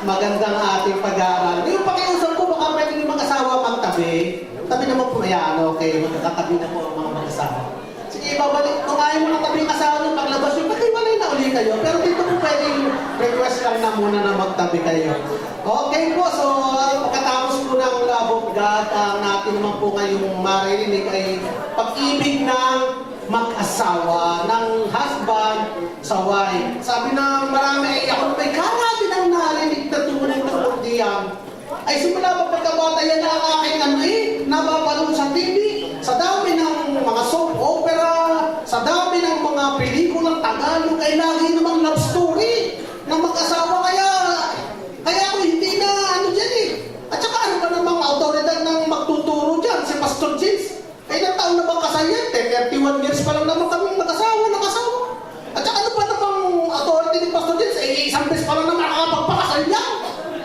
magandang ating pag-aaral. Yung pakiusap ko, baka pwede yung mag-asawa magtabi. Tabi naman po, ayan, okay, magkakatabi na po ang mga mag-asawa. Sige, babalik, kung ayaw mo natabi yung asawa nyo, paglabas nyo, maghiwalay na uli kayo. Pero dito po pwede yung request lang na muna na magtabi kayo. Okay po, so pagkatapos po ng love of God, natin naman po ngayong maririnig ay pag-ibig ng mag-asawa, ng husband sa wife. Sabi na marami, ako may karami ng narinig na tunay tungkol diyan. Ay simula pa pagkabata yan ang aking napapanood sa TV, sa dami ng mga soap opera, sa dami ng mga pelikulang Tagalog, ay lagi namang love story ng mag-asawa. Kaya ako hindi na ano dyan eh. At saka ano ba namang autoridad ng magtuturo dyan, si Pastor James? Ay, ilang taon na ba kasal yan? 31 years pa lang naman kami nag-asawa. At saka ano ba namang authority ni Pastor James? Eh, isang beses pa lang naman nakakapagpakasal yan.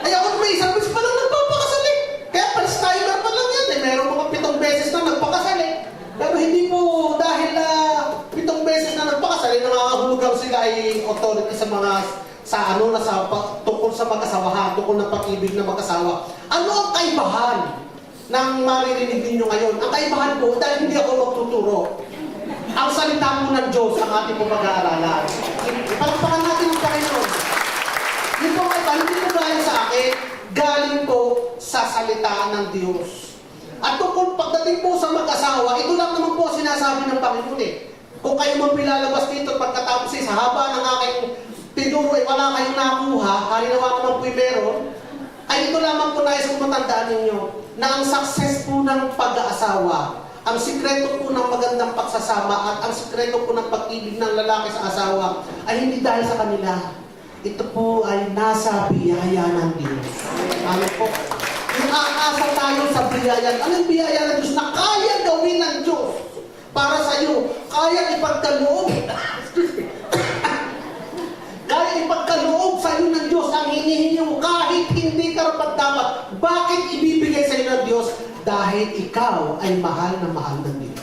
Ay, ako may isang beses pa lang nagpapakasal eh. Kaya first-timer pa lang yan eh. Meron mga 7 beses na nagpakasal eh. Pero hindi po dahil 7 beses na nagpakasal eh, nakakahulugan sila ay authority sa mga tungkol sa mag-asawahan, tungkol ng pag-ibig ng mag-asawa. Ano ang kaibahan ng maririnig ninyo ngayon? Ang kaibahan po, dahil hindi ako magtuturo, ang salita po ng Diyos ang ating po pag-aaralan. Ipagpakan natin ang Panginoon. Yung po kaibahan, hindi po galing sa akin, galing po sa salita ng Diyos. At tungkol pagdating po sa mag-asawa, ito lang naman po sinasabi ng Panginoon eh. Kung kayo man pilalabas dito pagkatapos sa haba ng aking tinuro ay wala kayong nakuha, halinawa naman po'y meron, ay ito lamang po nais kong matandaan ninyo na ang success po ng pag-aasawa, ang sikreto po ng magandang pagsasama at ang sikreto po ng pag-ibig ng lalaki sa asawa ay hindi dahil sa kanila. Ito po ay nasa biyaya ng Diyos. Amen po. Yung aasa tayo sa biyaya. Anong biyaya ng Diyos na kaya gawin ng Diyos para sa iyo? Kaya ipagkaloob. Kaya ipagkaloob sa iyo ng Diyos ang hinihingi mo kahit hindi karapat-dapat. Bakit ibibigay sa iyo ng Diyos? Dahil ikaw ay mahal na mahal ng Diyos.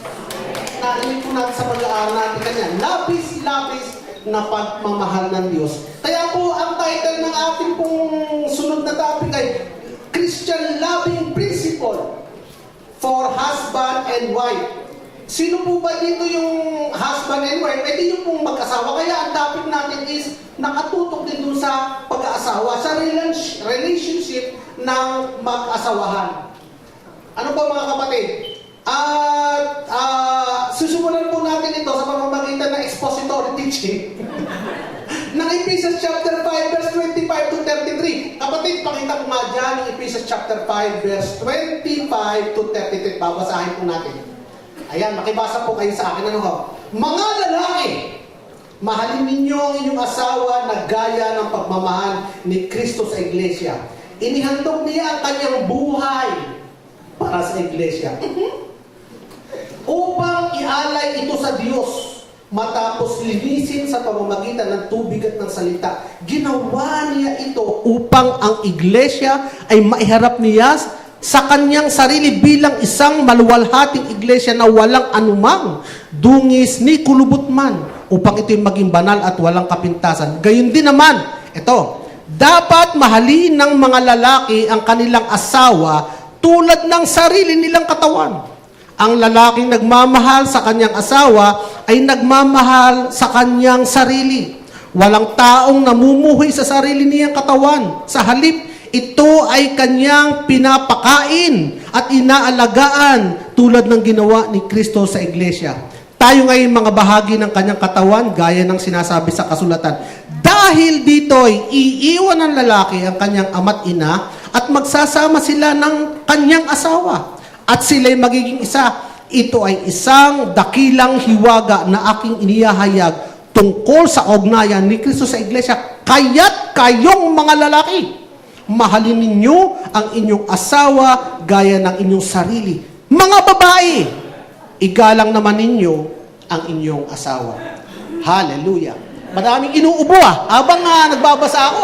Narinig po natin sa pag-aaral natin kanya, labis-labis na pagmamahal ng Diyos. Kaya po ang title ng ating pong sunod na topic ay Christian Loving Principle for Husband and Wife. Sino po ba dito yung husband and wife? Eh di yung pong mag-asawa. Kaya ang topic natin is nakatutok din dun sa pag-aasawa, sa relationship ng mag-asawahan. Ano ba mga kapatid? Susumulan po natin ito sa pamamagitan ng expository teaching ng Ephesians chapter 5 verse 25 to 33. Kapatid, pakita ko nga dyan ng Ephesians chapter 5 verse 25 to 33. Babasahin po natin. Ayan, makibasa po kayo sa akin. Ano ho? Mga lalaki, mahalin ninyo ang inyong asawa na gaya ng pagmamahal ni Kristo sa iglesia. Inihandog niya ang kanyang buhay para sa iglesia. Upang ialay ito sa Diyos matapos linisin sa pamamagitan ng tubig at ng salita. Ginawa niya ito upang ang iglesia ay maiharap niya sa kanyang sarili bilang isang maluwalhating iglesia na walang anumang dungis ni kulubot man, upang ito'y maging banal at walang kapintasan. Gayon din naman, ito, dapat mahalin ng mga lalaki ang kanilang asawa tulad ng sarili nilang katawan. Ang lalaking nagmamahal sa kanyang asawa ay nagmamahal sa kanyang sarili. Walang taong namumuhay sa sarili niyang katawan. Sa halip, ito ay kanyang pinapakain at inaalagaan tulad ng ginawa ni Kristo sa iglesia. Tayo ngayon mga bahagi ng kanyang katawan gaya ng sinasabi sa kasulatan. Dahil dito ay iiwan ng lalaki ang kanyang ama't ina at magsasama sila ng kanyang asawa. At sila'y magiging isa. Ito ay isang dakilang hiwaga na aking inihahayag tungkol sa ugnayan ni Kristo sa iglesia. Kaya't kayong mga lalaki, mahalin ninyo ang inyong asawa gaya ng inyong sarili. Mga babae, igalang naman ninyo ang inyong asawa. Hallelujah. Maraming inuubo habang nagbabasa ako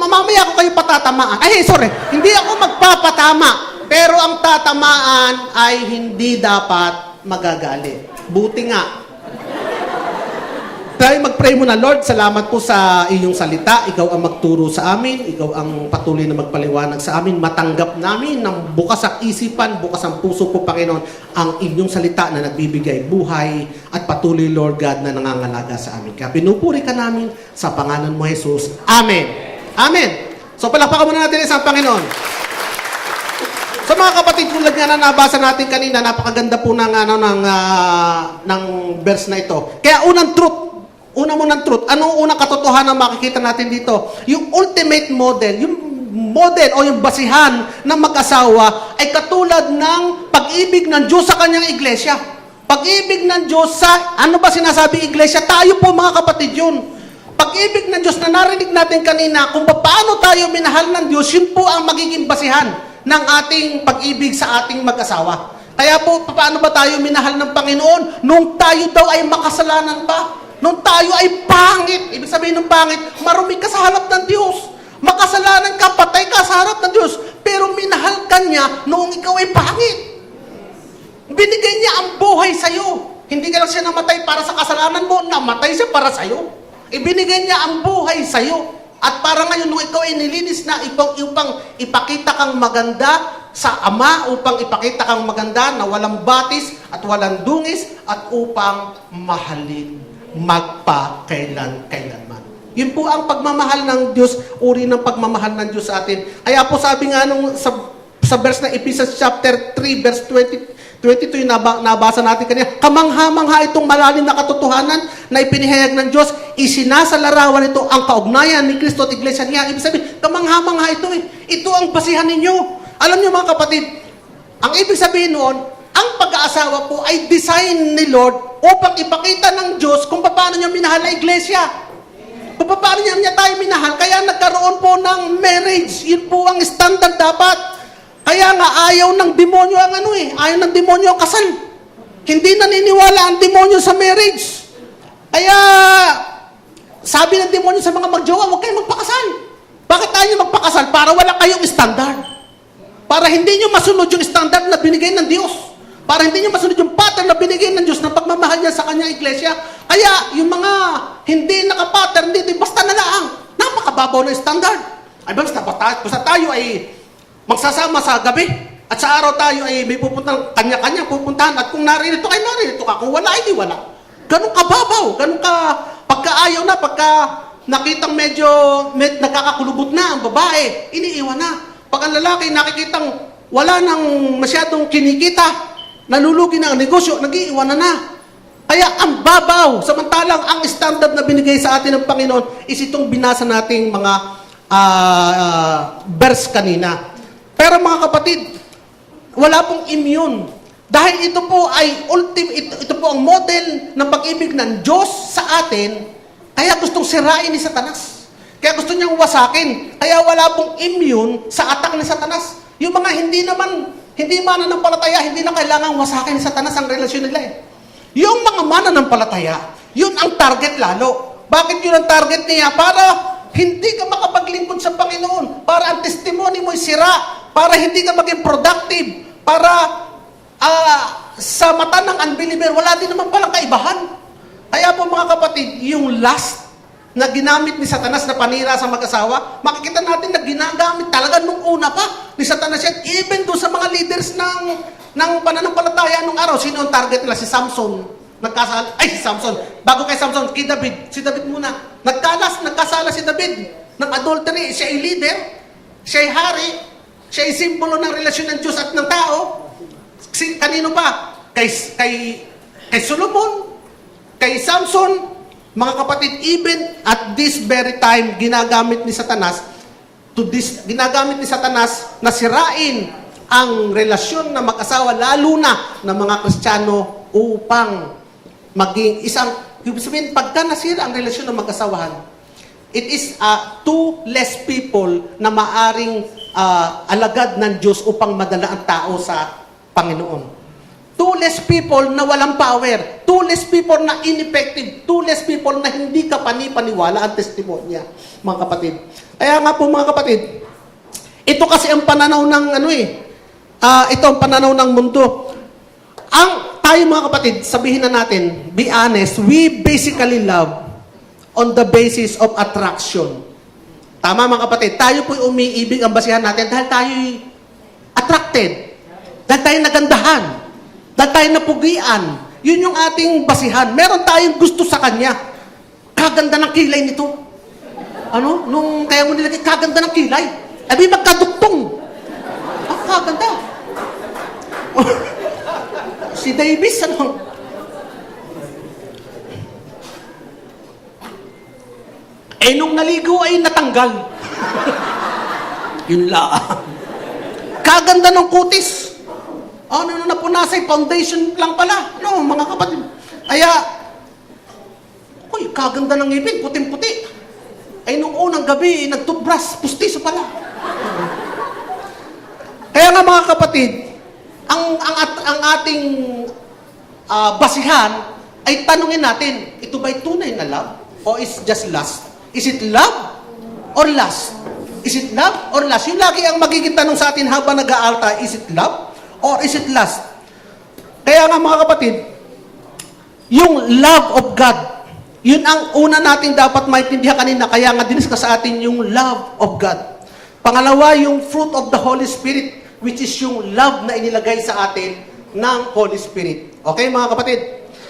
Mamaya ako kayo patatamaan. Ay, sorry, hindi ako magpapatama. Pero ang tatamaan ay hindi dapat magagalit. Buti nga. tayo mag-pray muna. Lord, salamat po sa iyong salita. Ikaw ang magturo sa amin. Ikaw ang patuloy na magpaliwanag sa amin. Matanggap namin ng bukas ang isipan, bukas ang puso po, Panginoon, ang inyong salita na nagbibigay buhay at patuloy, Lord God, na nangangalaga sa amin. Kaya pinupuri ka namin sa pangalan mo, Jesus. Amen. Amen. So palakpakan muna natin isang Panginoon. So mga kapatid, tulad nga na nabasa natin kanina, napakaganda po ng verse na ito. Kaya unang truth, anong unang katotohanan makikita natin dito? Yung ultimate model, yung model o yung basihan ng mag-asawa ay katulad ng pag-ibig ng Diyos sa kanyang iglesia. Pag-ibig ng Diyos sa, ano ba sinasabi iglesia? Tayo po mga kapatid yun. Pag-ibig ng Diyos na narinig natin kanina, kung paano tayo minahal ng Diyos, yun po ang magiging basihan ng ating pag-ibig sa ating mag-asawa. Kaya po, paano ba tayo minahal ng Panginoon? Nung tayo daw ay makasalanan pa. Nung tayo ay pangit. Ibig sabihin ng pangit, marumi ka sa harap ng Diyos. Makasalanan ka, patay ka sa harap ng Diyos. Pero minahal ka niya noong ikaw ay pangit. Binigay niya ang buhay sa'yo. Hindi ka lang siya namatay para sa kasalanan mo, namatay siya para sa'yo. Ibinigay niya ang buhay sa'yo. At para ngayon, nung ikaw ay nilinis na upang ipakita kang maganda sa Ama, upang ipakita kang maganda na walang batis at walang dungis, at upang mahalin magpakailan-kailanman. Yun po ang pagmamahal ng Diyos, uri ng pagmamahal ng Diyos sa atin. Kaya po sabi nga nung sa verse na Ephesians chapter 3, verse 22 yung nabasa natin kanina, kamangha-mangha itong malalim na katotohanan na ipinahayag ng Diyos, isinasalarawan ito ang kaugnayan ni Kristo at Iglesia niya. Ibig sabihin, kamangha-mangha ito eh. Ito ang basihan ninyo. Alam niyo mga kapatid, ang ibig sabihin noon, ang pag-aasawa po ay design ni Lord upang ipakita ng Diyos kung paano niya minahal na Iglesia. Kung paano niya tayo minahal, kaya nagkaroon po ng marriage. Yun po ang standard dapat. Kaya nga, ayaw ng demonyo ang ayaw ng demonyo ang kasal. Hindi naniniwala ang demonyo sa marriage. Kaya, sabi ng demonyo sa mga magjowa, huwag kayong magpakasal. Bakit tayo magpakasal? Para wala kayong standard. Para hindi nyo masunod yung standard na binigay ng Diyos. Para hindi nyo masunod yung pattern na binigay ng Diyos na pagmamahal niya sa kanyang iglesia. Kaya, yung mga hindi nakapattern, hindi, basta na lang. Napakababaw na standard. Ay, basta tayo ay magsasama sa gabi. At sa araw tayo ay may pupuntahan, kanya-kanya pupuntahan. At kung naririto ka. Kung wala, hindi wala. Ganun kababaw. Ganun ka, pagkaayaw na, pagka nakitang medyo nagkakakulubot na ang babae, iniiwan na. Pag ang lalaki nakikitang wala nang masyadong kinikita, nalulugi na ang negosyo, nag-iiwan na. Kaya ang babaw, samantalang ang standard na binigay sa atin ng Panginoon is itong binasa nating mga verse kanina. Pero mga kapatid, wala pong immune. Dahil ito po ay ito po ang model ng pag-ibig ng Diyos sa atin, kaya gustong sirain ni Satanas. Kaya gusto niyang wasakin. Kaya wala pong immune sa atak ni Satanas. Yung mga hindi mananampalataya, hindi na kailangan wasakin ni Satanas ang relasyon nila eh. Yung mga mananampalataya, yun ang target lalo. Bakit yun ang target niya? Para hindi ka makapaglingkod sa Panginoon. Para ang testimony mo ay sira. Para hindi ka maging productive. Para sa mata ng unbeliever, wala din naman palang kaibahan. Kaya po mga kapatid, yung lust na ginamit ni Satanas na panira sa mag-asawa, makikita natin na ginagamit talaga nung una pa ni Satanas yan. Even doon sa mga leaders ng pananampalataya nung araw, sino ang target nila? Si Samson. Si Samson. Bago kay Samson, kay David. Si David muna. Nagkasala si David ng adultery. Siya ay leader. Siya ay hari. Siya ay simbolo ng relasyon ng Diyos at ng tao. Kanino pa? Kay Solomon. Kay Samson. Mga kapatid, even at this very time, ginagamit ni Satanas na sirain ang relasyon ng mag-asawa, lalo na ng mga Kristiyano, upang maging ibig sabihin, pagka nasira ang relasyon ng mag-asawahan, it is two less people na maaring alagad ng Diyos upang madala ang tao sa Panginoon. Two less people na walang power. Two less people na ineffective. Two less people na hindi ka paniwala ang testimonya, mga kapatid. Kaya nga po mga kapatid, ito kasi ang pananaw ng ito ang pananaw ng mundo. Tayo mga kapatid, sabihin na natin, be honest, we basically love on the basis of attraction. Tama mga kapatid, tayo po'y umiibig ang basihan natin dahil tayo'y attracted. Dahil tayo nagandahan. Dahil tayo napugian. Yun yung ating basihan. Meron tayong gusto sa kanya. Kaganda ng kilay nito. Ano? Nung kaya mo nilagay, kaganda ng kilay. Abi magkaduktong. Kaganda. Si Davis, ano? Nung naligo ay natanggal. Yun lang. Kaganda ng kutis. Ano na napunasay, foundation lang pala. No, mga kapatid. Kaya, uy, kaganda ng ngipin, puting-puti. Nung unang gabi, nag-toothbrush, pustiso pala. Kaya nga mga kapatid, ang ating basihan ay tanungin natin, ito ba'y tunay na love? O is just lust? Is it love or lust? Is it love or lust? Yung lagi ang magiging tanong sa atin habang nag-aalta, is it love or is it lust? Kaya nga mga kapatid, yung love of God, yun ang una natin dapat maintindihan kanina, kaya nga diniscuss sa atin yung love of God. Pangalawa, yung fruit of the Holy Spirit, which is yung love na inilagay sa atin ng Holy Spirit. Okay mga kapatid?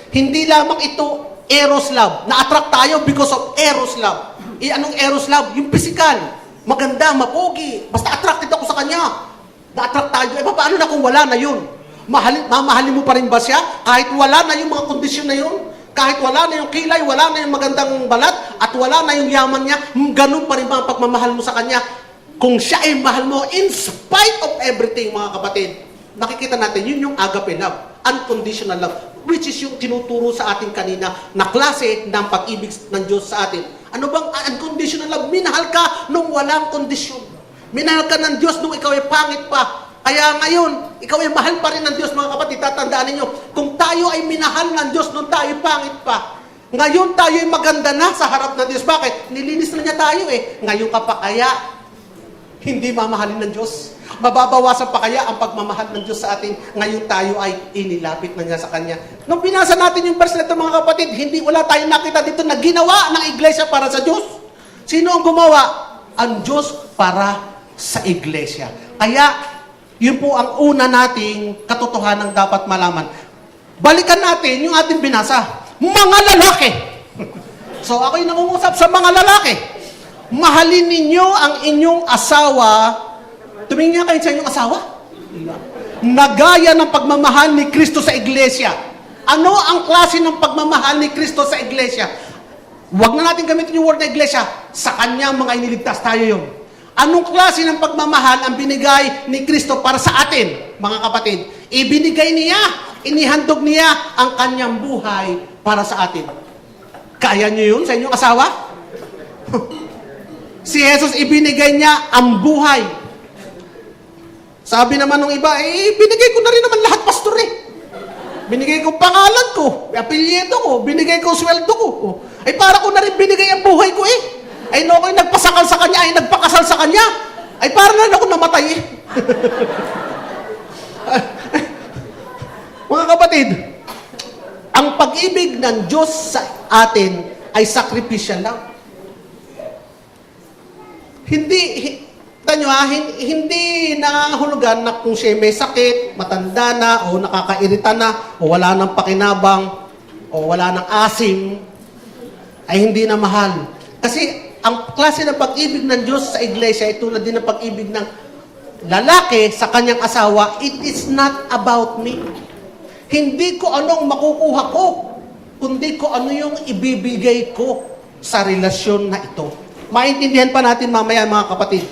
Hindi lamang ito eros love. Na-attract tayo because of eros love. Anong eros love? Yung physical. Maganda, mapogi. Basta attracted ako sa kanya. Na-attract tayo. Paano na kung wala na yun? Mamahalin mo pa rin ba siya? Kahit wala na yung mga kondisyon na yun? Kahit wala na yung kilay, wala na yung magandang balat, at wala na yung yaman niya, ganun pa rin ba ang pagmamahal mo sa kanya? Kung siya ay mahal mo, in spite of everything, mga kapatid, nakikita natin, yun yung agape love. Unconditional love. Which is yung tinuturo sa atin kanina na klase ng pag-ibig ng Diyos sa atin. Ano bang unconditional love? Minahal ka nung walang kondisyon. Minahal ka ng Diyos nung ikaw ay pangit pa. Kaya ngayon, ikaw ay mahal pa rin ng Diyos, mga kapatid. Tatandaan ninyo, kung tayo ay minahal ng Diyos nung tayo ay pangit pa, ngayon tayo ay maganda na sa harap ng Diyos. Bakit? Nilinis na niya tayo eh. Ngayon ka pa kaya hindi mamahalin ng Diyos. Mababawasan pa kaya ang pagmamahal ng Diyos sa atin. Ngayon tayo ay inilapit na niya sa Kanya. Nung binasa natin yung verse na ito, mga kapatid, hindi wala tayong nakita dito na ginawa ng iglesia para sa Diyos. Sino ang gumawa? Ang Diyos para sa iglesia. Kaya, yun po ang una nating katotohanan dapat malaman. Balikan natin yung ating binasa. Mga lalaki. So, ako'y nangungusap sa mga lalaki. Mahalin ninyo ang inyong asawa. Tumingin nga kayo sa inyong asawa. Nagaya ng pagmamahal ni Kristo sa iglesia. Ano ang klase ng pagmamahal ni Kristo sa iglesia? Huwag na natin gamitin yung word na iglesia. Sa Kanya mga iniligtas tayo yun. Anong klase ng pagmamahal ang binigay ni Kristo para sa atin, mga kapatid? Ibinigay niya, inihandog niya ang Kanyang buhay para sa atin. Kaya niyo yun sa inyong asawa? Si Jesus, ibinigay niya ang buhay. Sabi naman ng iba, binigay ko na rin naman lahat, pastor eh. Binigay ko pangalan ko, apelyido ko, binigay ko sweldo ko. Para ko na rin binigay ang buhay ko eh. No, ako'y nagpasakal sa kanya, nagpakasal sa kanya. Para na rin ako namatay eh. Mga kapatid, ang pag-ibig ng Diyos sa atin ay sacrificial lang. Hindi nangahulugan na kung siya may sakit, matanda na, o nakakairita na, o wala ng pakinabang, o wala ng asim, ay hindi na mahal. Kasi ang klase ng pag-ibig ng Diyos sa iglesia ay tulad din ng pag-ibig ng lalaki sa kanyang asawa. It is not about me. Hindi ko anong makukuha ko, kundi ko ano yung ibibigay ko sa relasyon na ito. Maintindihan pa natin mamaya, mga kapatid.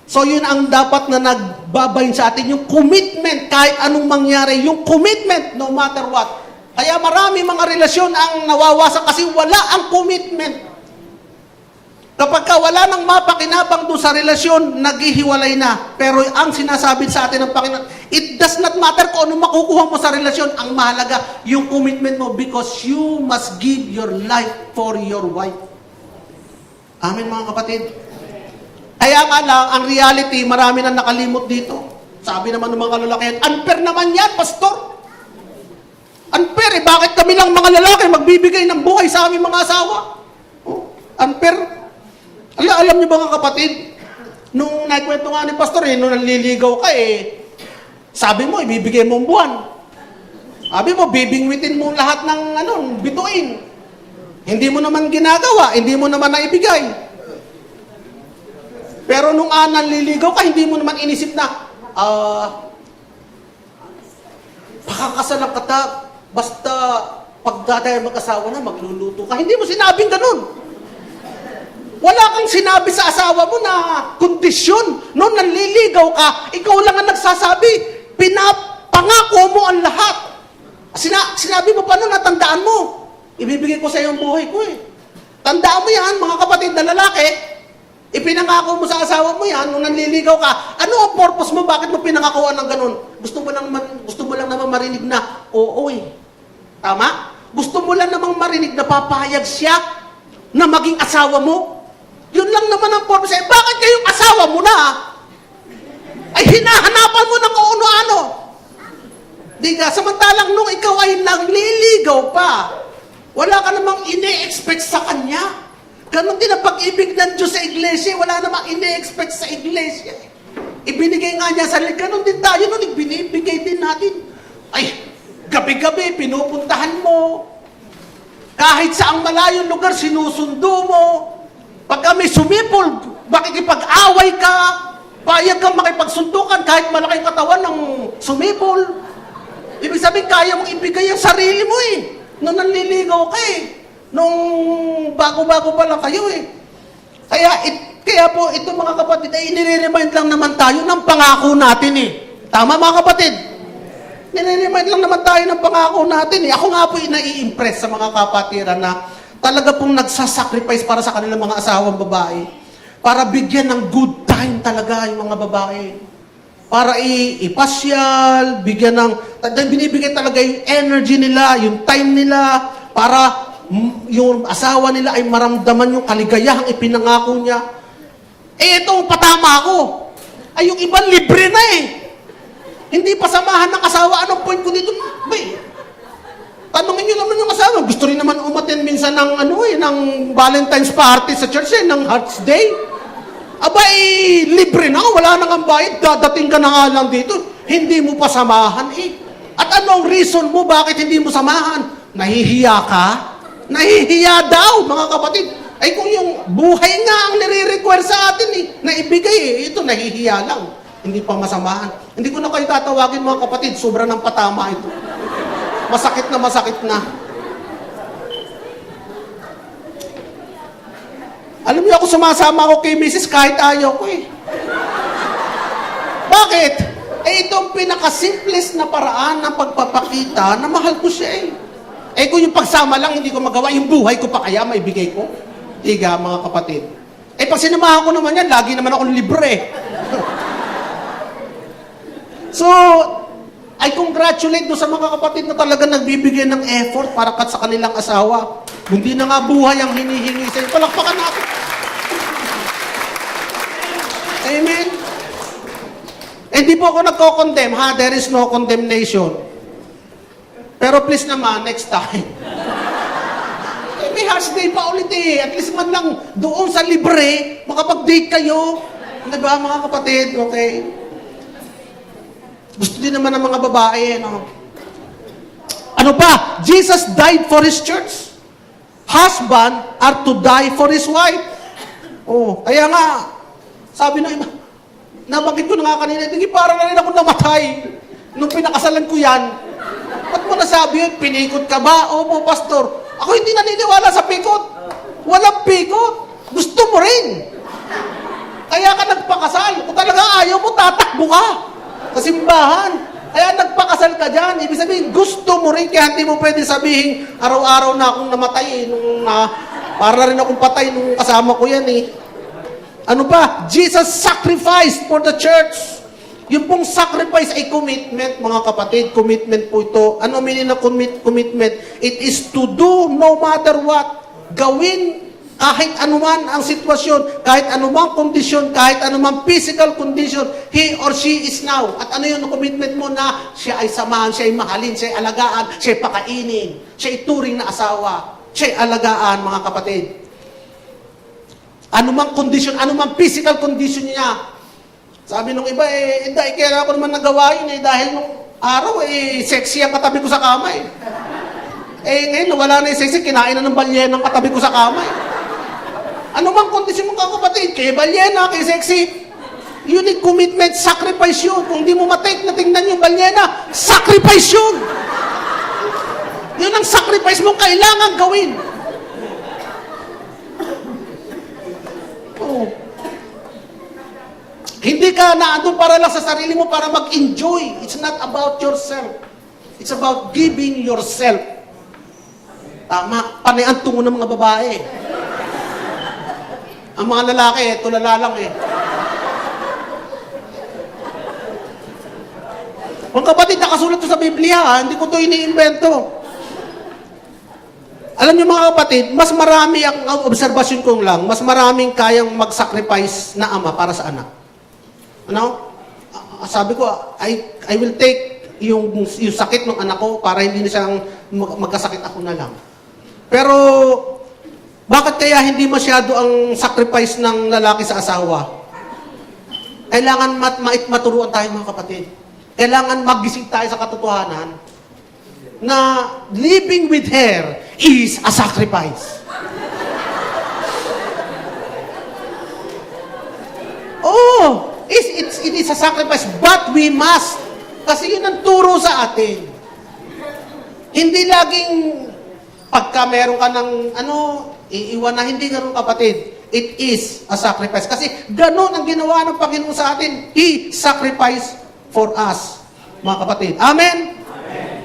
So yun ang dapat na nagbabayin sa atin, yung commitment, kahit anong mangyari, yung commitment no matter what. Kaya marami mga relasyon ang nawawasak kasi wala ang commitment. Kapag wala nang mapakinabang doon sa relasyon, naghihiwalay na. Pero ang sinasabi sa atin ng Panginoon, it does not matter kung ano makukuha mo sa relasyon. Ang mahalaga, yung commitment mo because you must give your life for your wife. Amen, mga kapatid. Kaya nga lang, ang reality, marami na nakalimot dito. Sabi naman ng mga lalaki, unfair naman yan, pastor. Unfair, bakit kami lang mga lalaki magbibigay ng buhay sa aming mga asawa? Unfair. Alam niyo ba mga kapatid, nung naikwento nga ni Pastor, nung nanliligaw ka sabi mo, ibibigay mo ang buwan. Sabi mo, bibingwitin mo lahat ng bituin. Hindi mo naman ginagawa, hindi mo naman naibigay. Pero nung nanliligaw ka, hindi mo naman inisip na, pakakasalan ka basta pag tayo mag-asawa na, magluluto ka. Hindi mo sinabing ganun. Wala kang sinabi sa asawa mo na kondisyon. Noong nanliligaw ka, ikaw lang ang nagsasabi. Pinapangako mo ang lahat. Sinabi mo pa noon, natandaan mo. Ibibigay ko sa iyo ang buhay ko Tandaan mo yan, mga kapatid na lalaki. Ipinangako mo sa asawa mo yan, nung nanliligaw ka. Ano ang purpose mo? Bakit mo pinangakuan ng ganun? Gusto mo lang naman marinig na, oo Tama? Gusto mo lang namang marinig na papayag siya na maging asawa mo? Yun lang naman ang purpose. Bakit kayong asawa mo na, ay hinahanapan mo ng kung ano-ano? Di ka, samantalang nung ikaw ay nangliligaw pa, wala ka namang ine-expect sa kanya. Ganon din ang pag-ibig ng Diyos sa iglesia, wala namang ine-expect sa iglesia. Ibinigay nga niya sa ganon din tayo nun, ibinibigay din natin. Ay, gabi-gabi, pinupuntahan mo. Kahit saang malayong lugar, sinusundo mo. Pag kami sumipol, makikipag-away ka, payag kang makipagsundukan kahit malaki ang katawan ng sumipol. Ibig sabihin, kaya mong ibigay ang sarili mo Nung nanliligaw ka Nung bago-bago pa lang kayo Kaya po, ito mga kapatid, ay nire-remind lang naman tayo ng pangako natin Tama mga kapatid? Nire-remind lang naman tayo ng pangako natin Ako nga po nai-impress sa mga kapatiran na talaga pong nagsasacrifice para sa kanilang mga asawang babae. Para bigyan ng good time talaga yung mga babae. Para ipasyal, bigyan ng, binibigay talaga yung energy nila, yung time nila, para yung asawa nila ay maramdaman yung kaligayahang ipinangako niya. Itong patama ko, ay yung ibang libre na Hindi pa samahan ng asawa. Anong point ko dito? Tanungin nyo naman yung asawa. Gusto rin naman umaten minsan ng ng Valentine's party sa church ng Hearts Day. Libre na, wala nang ang bayad. Dadating ka na nga lang dito. Hindi mo pa samahan At anong reason mo bakit hindi mo samahan? Nahihiya ka? Nahihiya daw, mga kapatid. Ay kung yung buhay nga ang nire-require sa atin na ibigay ito nahihiya lang. Hindi pa masamahan. Hindi ko na kayo tatawagin mga kapatid, sobra ng patama ito. Masakit na. Alam niyo ako sumasama ako kay Mrs. kahit ayaw ko Bakit? Itong pinakasimplest na paraan ng pagpapakita na mahal ko siya kung yung pagsama lang hindi ko magawa, yung buhay ko pa kaya maibigay ko? Tiga mga kapatid. Pag sinamahan ko naman yan, lagi naman akong libre So, I congratulate do sa mga kapatid na talaga nagbibigay ng effort para sa kanilang asawa. Hindi na nga buhay ang hinihingi sa inyo. Palakpakan natin. Amen? Hindi po ako nagko-condemn, There is no condemnation. Pero please naman, next time. May Hearts Day pa ulit At least man lang doon sa libre, makapag-date kayo. Diba mga kapatid? Okay. Gusto din naman ng mga babae, Ano pa? Jesus died for His church. Husband are to die for his wife. Kaya nga, sabi ng iba, nabanggit ko na nga kanina, hindi parang na rin ako namatay nung pinakasalan ko yan. Ba't mo nasabi yun? Pinikot ka ba? Opo, pastor. Ako hindi naniniwala sa pikot. Walang pikot. Gusto mo rin. Kaya ka nagpakasal. Kung talaga ayaw mo, tatakbo ka sa simbahan. Kaya nagpakasal ka dyan. Ibig sabihin, gusto mo rin. Kaya hindi mo pwede sabihin, araw-araw na akong namatay. Para rin akong patay nung kasama ko yan Ano pa? Jesus sacrificed for the church. Yung pong sacrifice ay commitment, mga kapatid. Commitment po ito. Ano meaning na commitment? It is to do no matter what. Gawin kahit anuman ang sitwasyon, kahit anumang kondisyon, kahit anumang physical condition, he or she is now. At ano yun ang commitment mo na siya ay samahan, siya ay mahalin, siya ay alagaan, siya ay pakainin, siya ay turing na asawa, siya ay alagaan, mga kapatid. Anumang kondisyon, anumang physical condition niya. Sabi nung iba, hindi, kaya ako naman nagawa yun dahil nung araw, sexy ang katabi ko sa kama ngayon, wala na yung sexy, kinain na ng balyena ang katabi ko sa kama Anumang kondisyon mong kapatid, kay balyena, kay sexy, you need commitment, sacrifice yun. Kung di mo matake na tingnan yung balyena, sacrifice yun. Yun ang sacrifice mo kailangan gawin. Oh. Hindi ka naandun para lang sa sarili mo para mag-enjoy. It's not about yourself. It's about giving yourself. Tama, panay ang tungo ng mga babae. Ang mga lalaki, tulala lang Mga kapatid, nakasulat to sa Biblia, hindi ko to iniimbento. Alam niyo mga kapatid, mas marami ang obserbasyon ko lang, mas maraming kayang mag-sacrifice na ama para sa anak. Ano? Sabi ko, I will take yung sakit ng anak ko para hindi na siyang magkasakit ako na lang. Pero, bakit kaya hindi masyado ang sacrifice ng lalaki sa asawa? Kailangan maturuan tayo mga kapatid. Kailangan magising tayo sa katotohanan na living with her is a sacrifice. Oh, it is a sacrifice, but we must. Kasi yun ang turo sa atin. Hindi laging pagka meron ka ng iiwan na hindi ganun kapatid. It is a sacrifice. Kasi ganun ang ginawa ng Panginoon sa atin. He sacrificed for us, mga kapatid. Amen? Amen.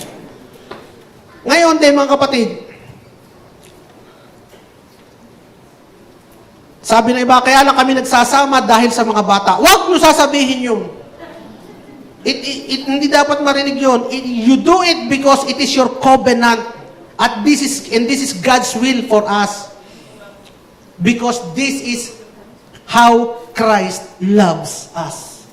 Ngayon din, mga kapatid, sabi ng iba, kaya lang kami nagsasama dahil sa mga bata. Huwag nyo sasabihin yun. Hindi dapat marinig yun. You do it because it is your covenant. At this is God's will for us. Because this is how Christ loves us.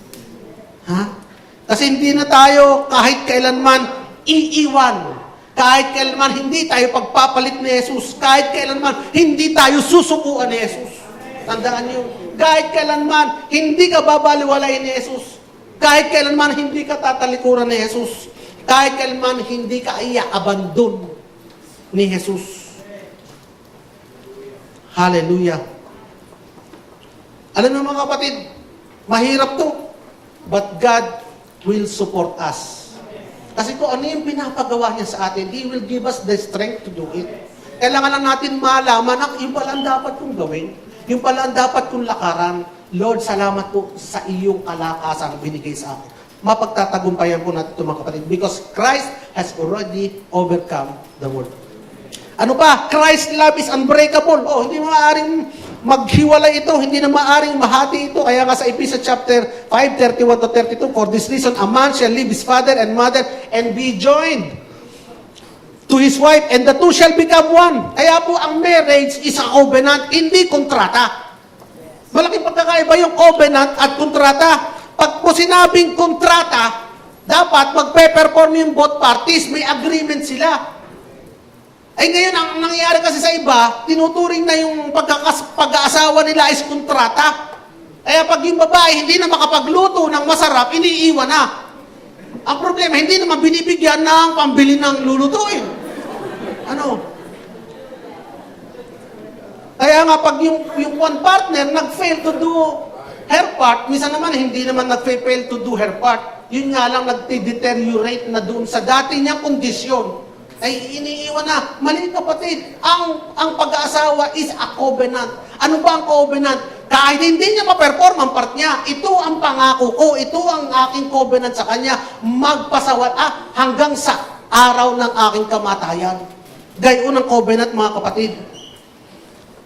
Kasi hindi na tayo kahit kailanman iiwan. Kahit kailanman hindi tayo pagpapalit ni Jesus. Kahit kailanman hindi tayo susukuan ni Jesus. Tandaan niyo, kahit kailanman hindi ka babaliwalain ni Jesus. Kahit kailanman hindi ka tatalikuran ni Jesus. Kahit kailanman hindi ka i-abandon ni Jesus. Hallelujah. Alam mo mga kapatid, mahirap to. But God will support us. Kasi kung ano yung pinapagawa niya sa atin, He will give us the strength to do it. Kailangan lang natin malaman na yung pala ang dapat kong gawin. Yung pala ang dapat kong lakaran. Lord, salamat po sa iyong kalakasan binigay sa akin. Mapagtatagumpayan po natin ito mga kapatid because Christ has already overcome the world. Ano pa? Christ's love is unbreakable. Oh, hindi maaaring maghiwalay ito. Hindi na maaaring mahati ito. Kaya nga sa Ephesians chapter 5:31-32, for this reason, a man shall leave his father and mother and be joined to his wife, and the two shall become one. Kaya po ang marriage is a covenant, hindi kontrata. Malaking pagkakaiba yung covenant at kontrata. Pag po sinabing kontrata, dapat magpe-perform yung both parties, may agreement sila. Ay ngayon, ang nangyayari kasi sa iba, tinuturing na yung pag-aasawa nila is kontrata. Kaya pag yung babae hindi na makapagluto ng masarap, iniiwan na. Ang problema, hindi naman binibigyan ng pambili ng lulutuin. Ano? Kaya nga pag yung one partner nag-fail to do her part, minsan naman hindi naman nag-fail to do her part. Yun nga lang nag-deteriorate na doon sa dati niyang kondisyon. Ay iniiwan na. Mali kapatid, ang pag-aasawa is a covenant. Ano ba ang covenant? Kahit hindi niya ma-perform ang part niya, ito ang pangako ko, ito ang aking covenant sa kanya, hanggang sa araw ng aking kamatayan. Gayon ang covenant mga kapatid.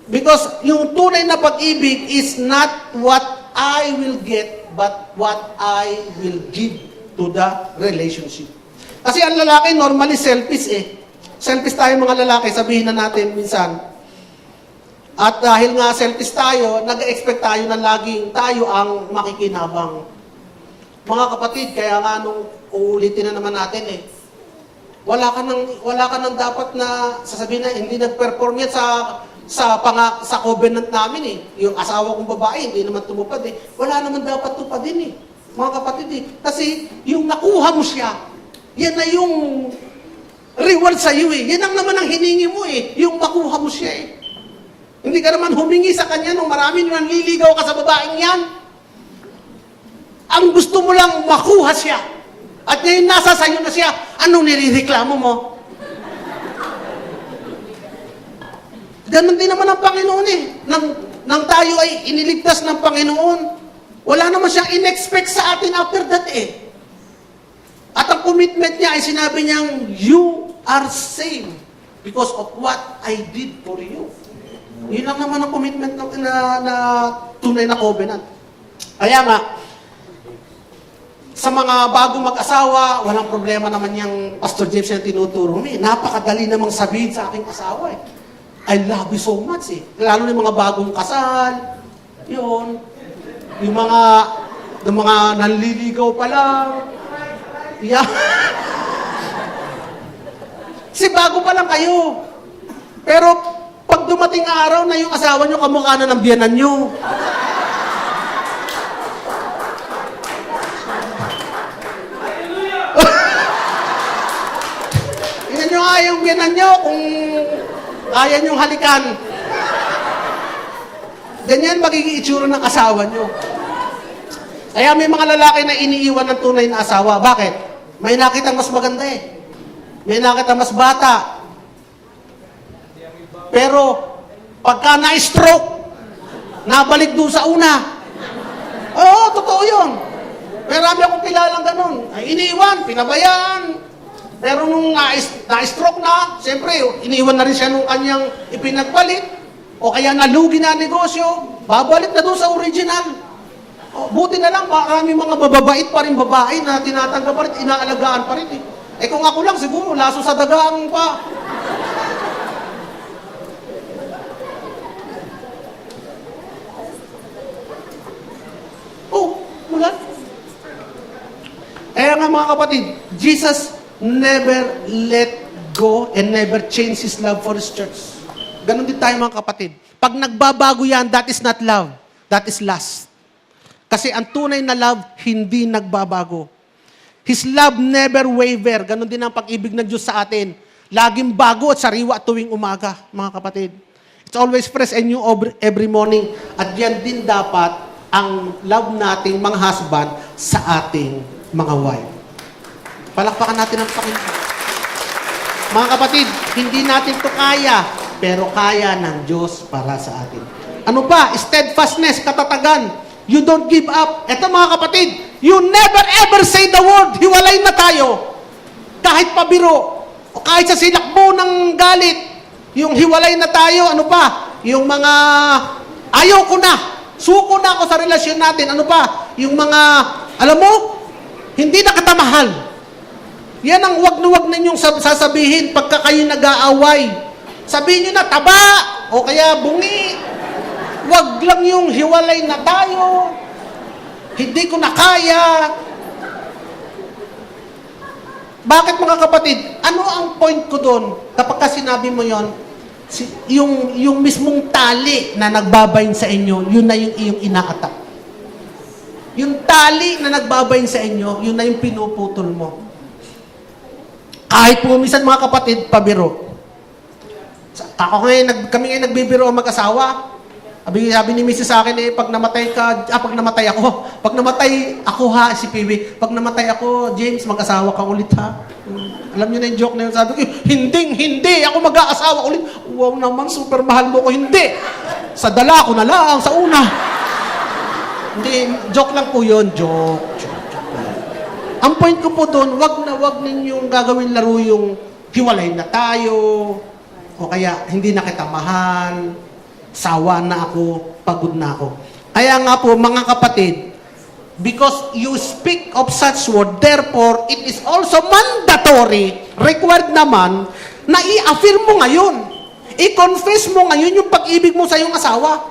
Because yung tunay na pag-ibig is not what I will get, but what I will give to the relationship. Kasi ang lalaki normally selfish Selfish tayo mga lalaki, sabihin na natin minsan. At dahil nga selfish tayo, nag-expect tayo na laging tayo ang makikinabang. Mga kapatid, kaya nga nung uulitin na naman natin wala ka nang dapat na sasabihin na hindi nag-perform yan sa sa covenant namin eh. Yung asawa kong babae, hindi naman tumupad eh. Wala naman dapat tupadin eh. Mga kapatid eh. Kasi yung nakuha mo siya, yan na yung reward sa iyo eh. Yan ang naman ang hiningi mo eh. Yung makuha mo siya eh. Hindi ka naman humingi sa kanya nung marami nang nililigaw ka sa babaeng yan. Ang gusto mo lang makuha siya. At ngayon nasa sayo na siya, anong nilireklamo mo? Ganon din naman ang Panginoon eh. Nang tayo ay iniligtas ng Panginoon, wala naman siyang in-expect sa atin after that eh. At ang commitment niya ay sinabi niyang, you are saved because of what I did for you. Yun lang naman ang commitment na tunay na covenant. Kaya nga, sa mga bagong mag-asawa, walang problema naman yung Pastor James na tinuturo mo eh. Napakadali namang sabihin sa aking asawa eh. I love you so much eh. Lalo na yung mga bagong kasal, yun. Yung mga nanliligaw pa lang. Yeah. Kasi bago pa lang kayo. Pero pag dumating araw na yung asawa nyo, kamukha na ng biyanan nyo. Tingnan nyo nga yung biyanan nyo kung kaya nyong halikan. Ganyan magiging itsura ng asawa nyo. Kaya may mga lalaki na iniiwan ng tunay na asawa. Bakit? May nakitang mas maganda eh. May nakitang mas bata. Pero, pagka na-stroke, nabalik doon sa una. Oo, totoo yun. Marami akong kilalang ganun. Ay, iniiwan, pinabayaan. Pero nung na-stroke na, siyempre, iniwan na rin siya nung kanyang ipinagpalit. O kaya nalugi na negosyo, babalik na doon sa original. O, buti na lang, marami mga bababait pa rin babae na tinatanggap pa rin, inaalagaan pa rin. Eh kung ako lang, siguro, laso sa dagang pa. Oh, wala. Kaya nga mga kapatid, Jesus never let go and never change His love for His church. Ganon din tayo mga kapatid. Pag nagbabago yan, that is not love. That is lust. Kasi ang tunay na love, hindi nagbabago. His love never waver. Ganon din ang pag-ibig ng Diyos sa atin. Laging bago at sariwa tuwing umaga, mga kapatid. It's always fresh and new every morning. At yan din dapat ang love nating mga husband sa ating mga wife. Palakpakan natin ang Panginoon. Mga kapatid, hindi natin to kaya, pero kaya ng Diyos para sa atin. Ano pa? Steadfastness, katatagan. You don't give up. Ito mga kapatid, you never ever say the word, hiwalay na tayo. Kahit pabiro, o kahit sa silakbo ng galit, yung hiwalay na tayo, ano pa? Yung mga, ayaw ko na, suko na ako sa relasyon natin, ano pa? Yung mga, alam mo, hindi na kita mahal. Yan ang wag na wag ninyong sasabihin pagka kayo nag-aaway. Sabihin nyo na, taba, o kaya bungi. Wag lang yung hiwalay na tayo. Hindi ko na kaya. Bakit mga kapatid? Ano ang point ko doon? Kapag sinabi mo yon, yung mismong tali na nagbabayin sa inyo, yun na yung iyong inaatak. Yung tali na nagbabayin sa inyo, yun na yung pinuputol mo. Kahit po minsan mga kapatid, pabiro. Kami ngayon nagbibiro ang mag-asawa. Sabi ni Mrs. sa akin pag namatay ako ha, si Piwi, pag namatay ako, James, mag-asawa ka ulit ha. Alam niyo na yung joke na yun. Sabi ko, hindi, ako mag-aasawa ulit. Wow naman, super mahal mo ko, hindi. Sa dala ko na lang, sa una. Hindi, joke lang po yun, joke. Ang point ko po doon, wag na wag ninyong gagawin laro yung hiwalay na tayo, o kaya hindi na kita mahal, sawa na ako, pagod na ako. Kaya nga po, mga kapatid, because you speak of such word, therefore, it is also mandatory, required naman, na i-affirm mo ngayon. I-confess mo ngayon yung pag-ibig mo sa iyong asawa.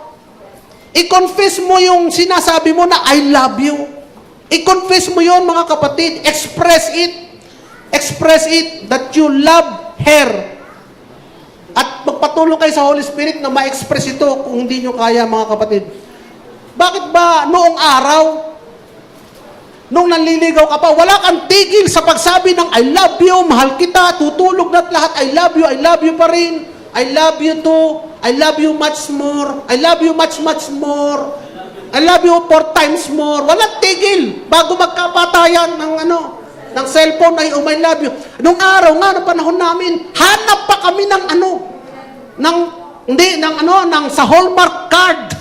I-confess mo yung sinasabi mo na, I love you. I-confess mo yon mga kapatid. Express it. Express it that you love her. At magpatulong kayo sa Holy Spirit na ma-express ito kung hindi nyo kaya, mga kapatid. Bakit ba noong araw, nung nanliligaw ka pa, wala kang tigil sa pagsabi ng I love you, mahal kita, tutulog na't lahat, I love you pa rin, I love you too, I love you much more, I love you much more, I love you 4 times more. Walang tigil bago magkapatayan ng cellphone ay I love you. Nung araw nga, ng panahon namin, hanap pa kami ng sa Hallmark card.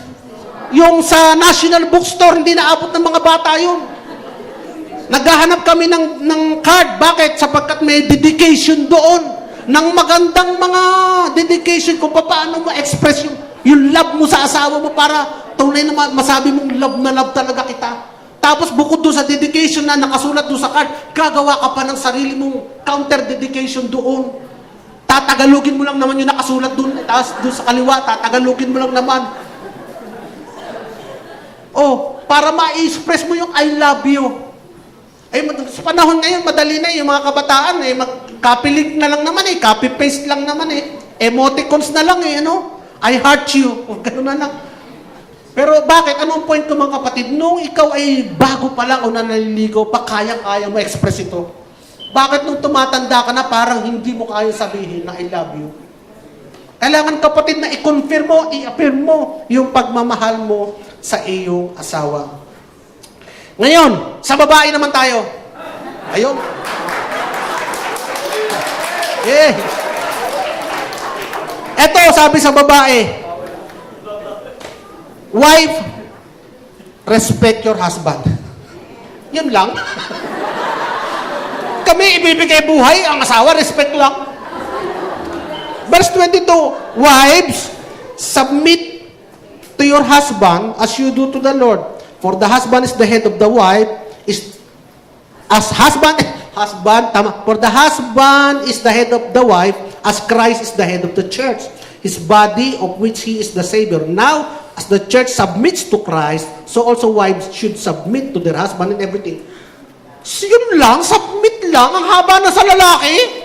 Yung sa National Bookstore, hindi naabot ng mga bata yun. Naghahanap kami ng card. Bakit? Sapagkat may dedication doon. Ng magandang mga dedication kung paano mo express yung love mo sa asawa mo para tunay na masabi mong love na love talaga kita. Tapos bukod doon sa dedication na nakasulat doon sa card, gagawa ka pa ng sarili mong counter-dedication doon. Tatagalogin mo lang naman yung nakasulat doon. Tapos doon sa kaliwa, tatagalogin mo lang naman. Para ma-express mo yung I love you. Sa panahon ngayon, madali na yung mga kabataan. Copy link na lang naman copy-paste lang naman emoticons na lang I heart you. Ganun na lang. Pero bakit? Anong point ko mga kapatid? Nung ikaw ay bago pa lang o nanaliligaw pa, kaya-kaya mo express ito. Bakit nung tumatanda ka na, parang hindi mo kaya sabihin na I love you? Kailangan kapatid na i-confirm mo, i-affirm mo yung pagmamahal mo sa iyong asawa. Ngayon, sa babae naman tayo. Ayun. Eto, sabi sa babae, wife, respect your husband. Yun lang. Kami ibibigay buhay, ang asawa, respect lang. Verse 22, wives, submit to your husband as you do to the Lord. For the husband is the head of the wife, for the husband is the head of the wife, as Christ is the head of the church, his body of which he is the Savior. Now, as the church submits to Christ, so also wives should submit to their husband in everything. So, yun lang, submit lang, ang haba na sa lalaki.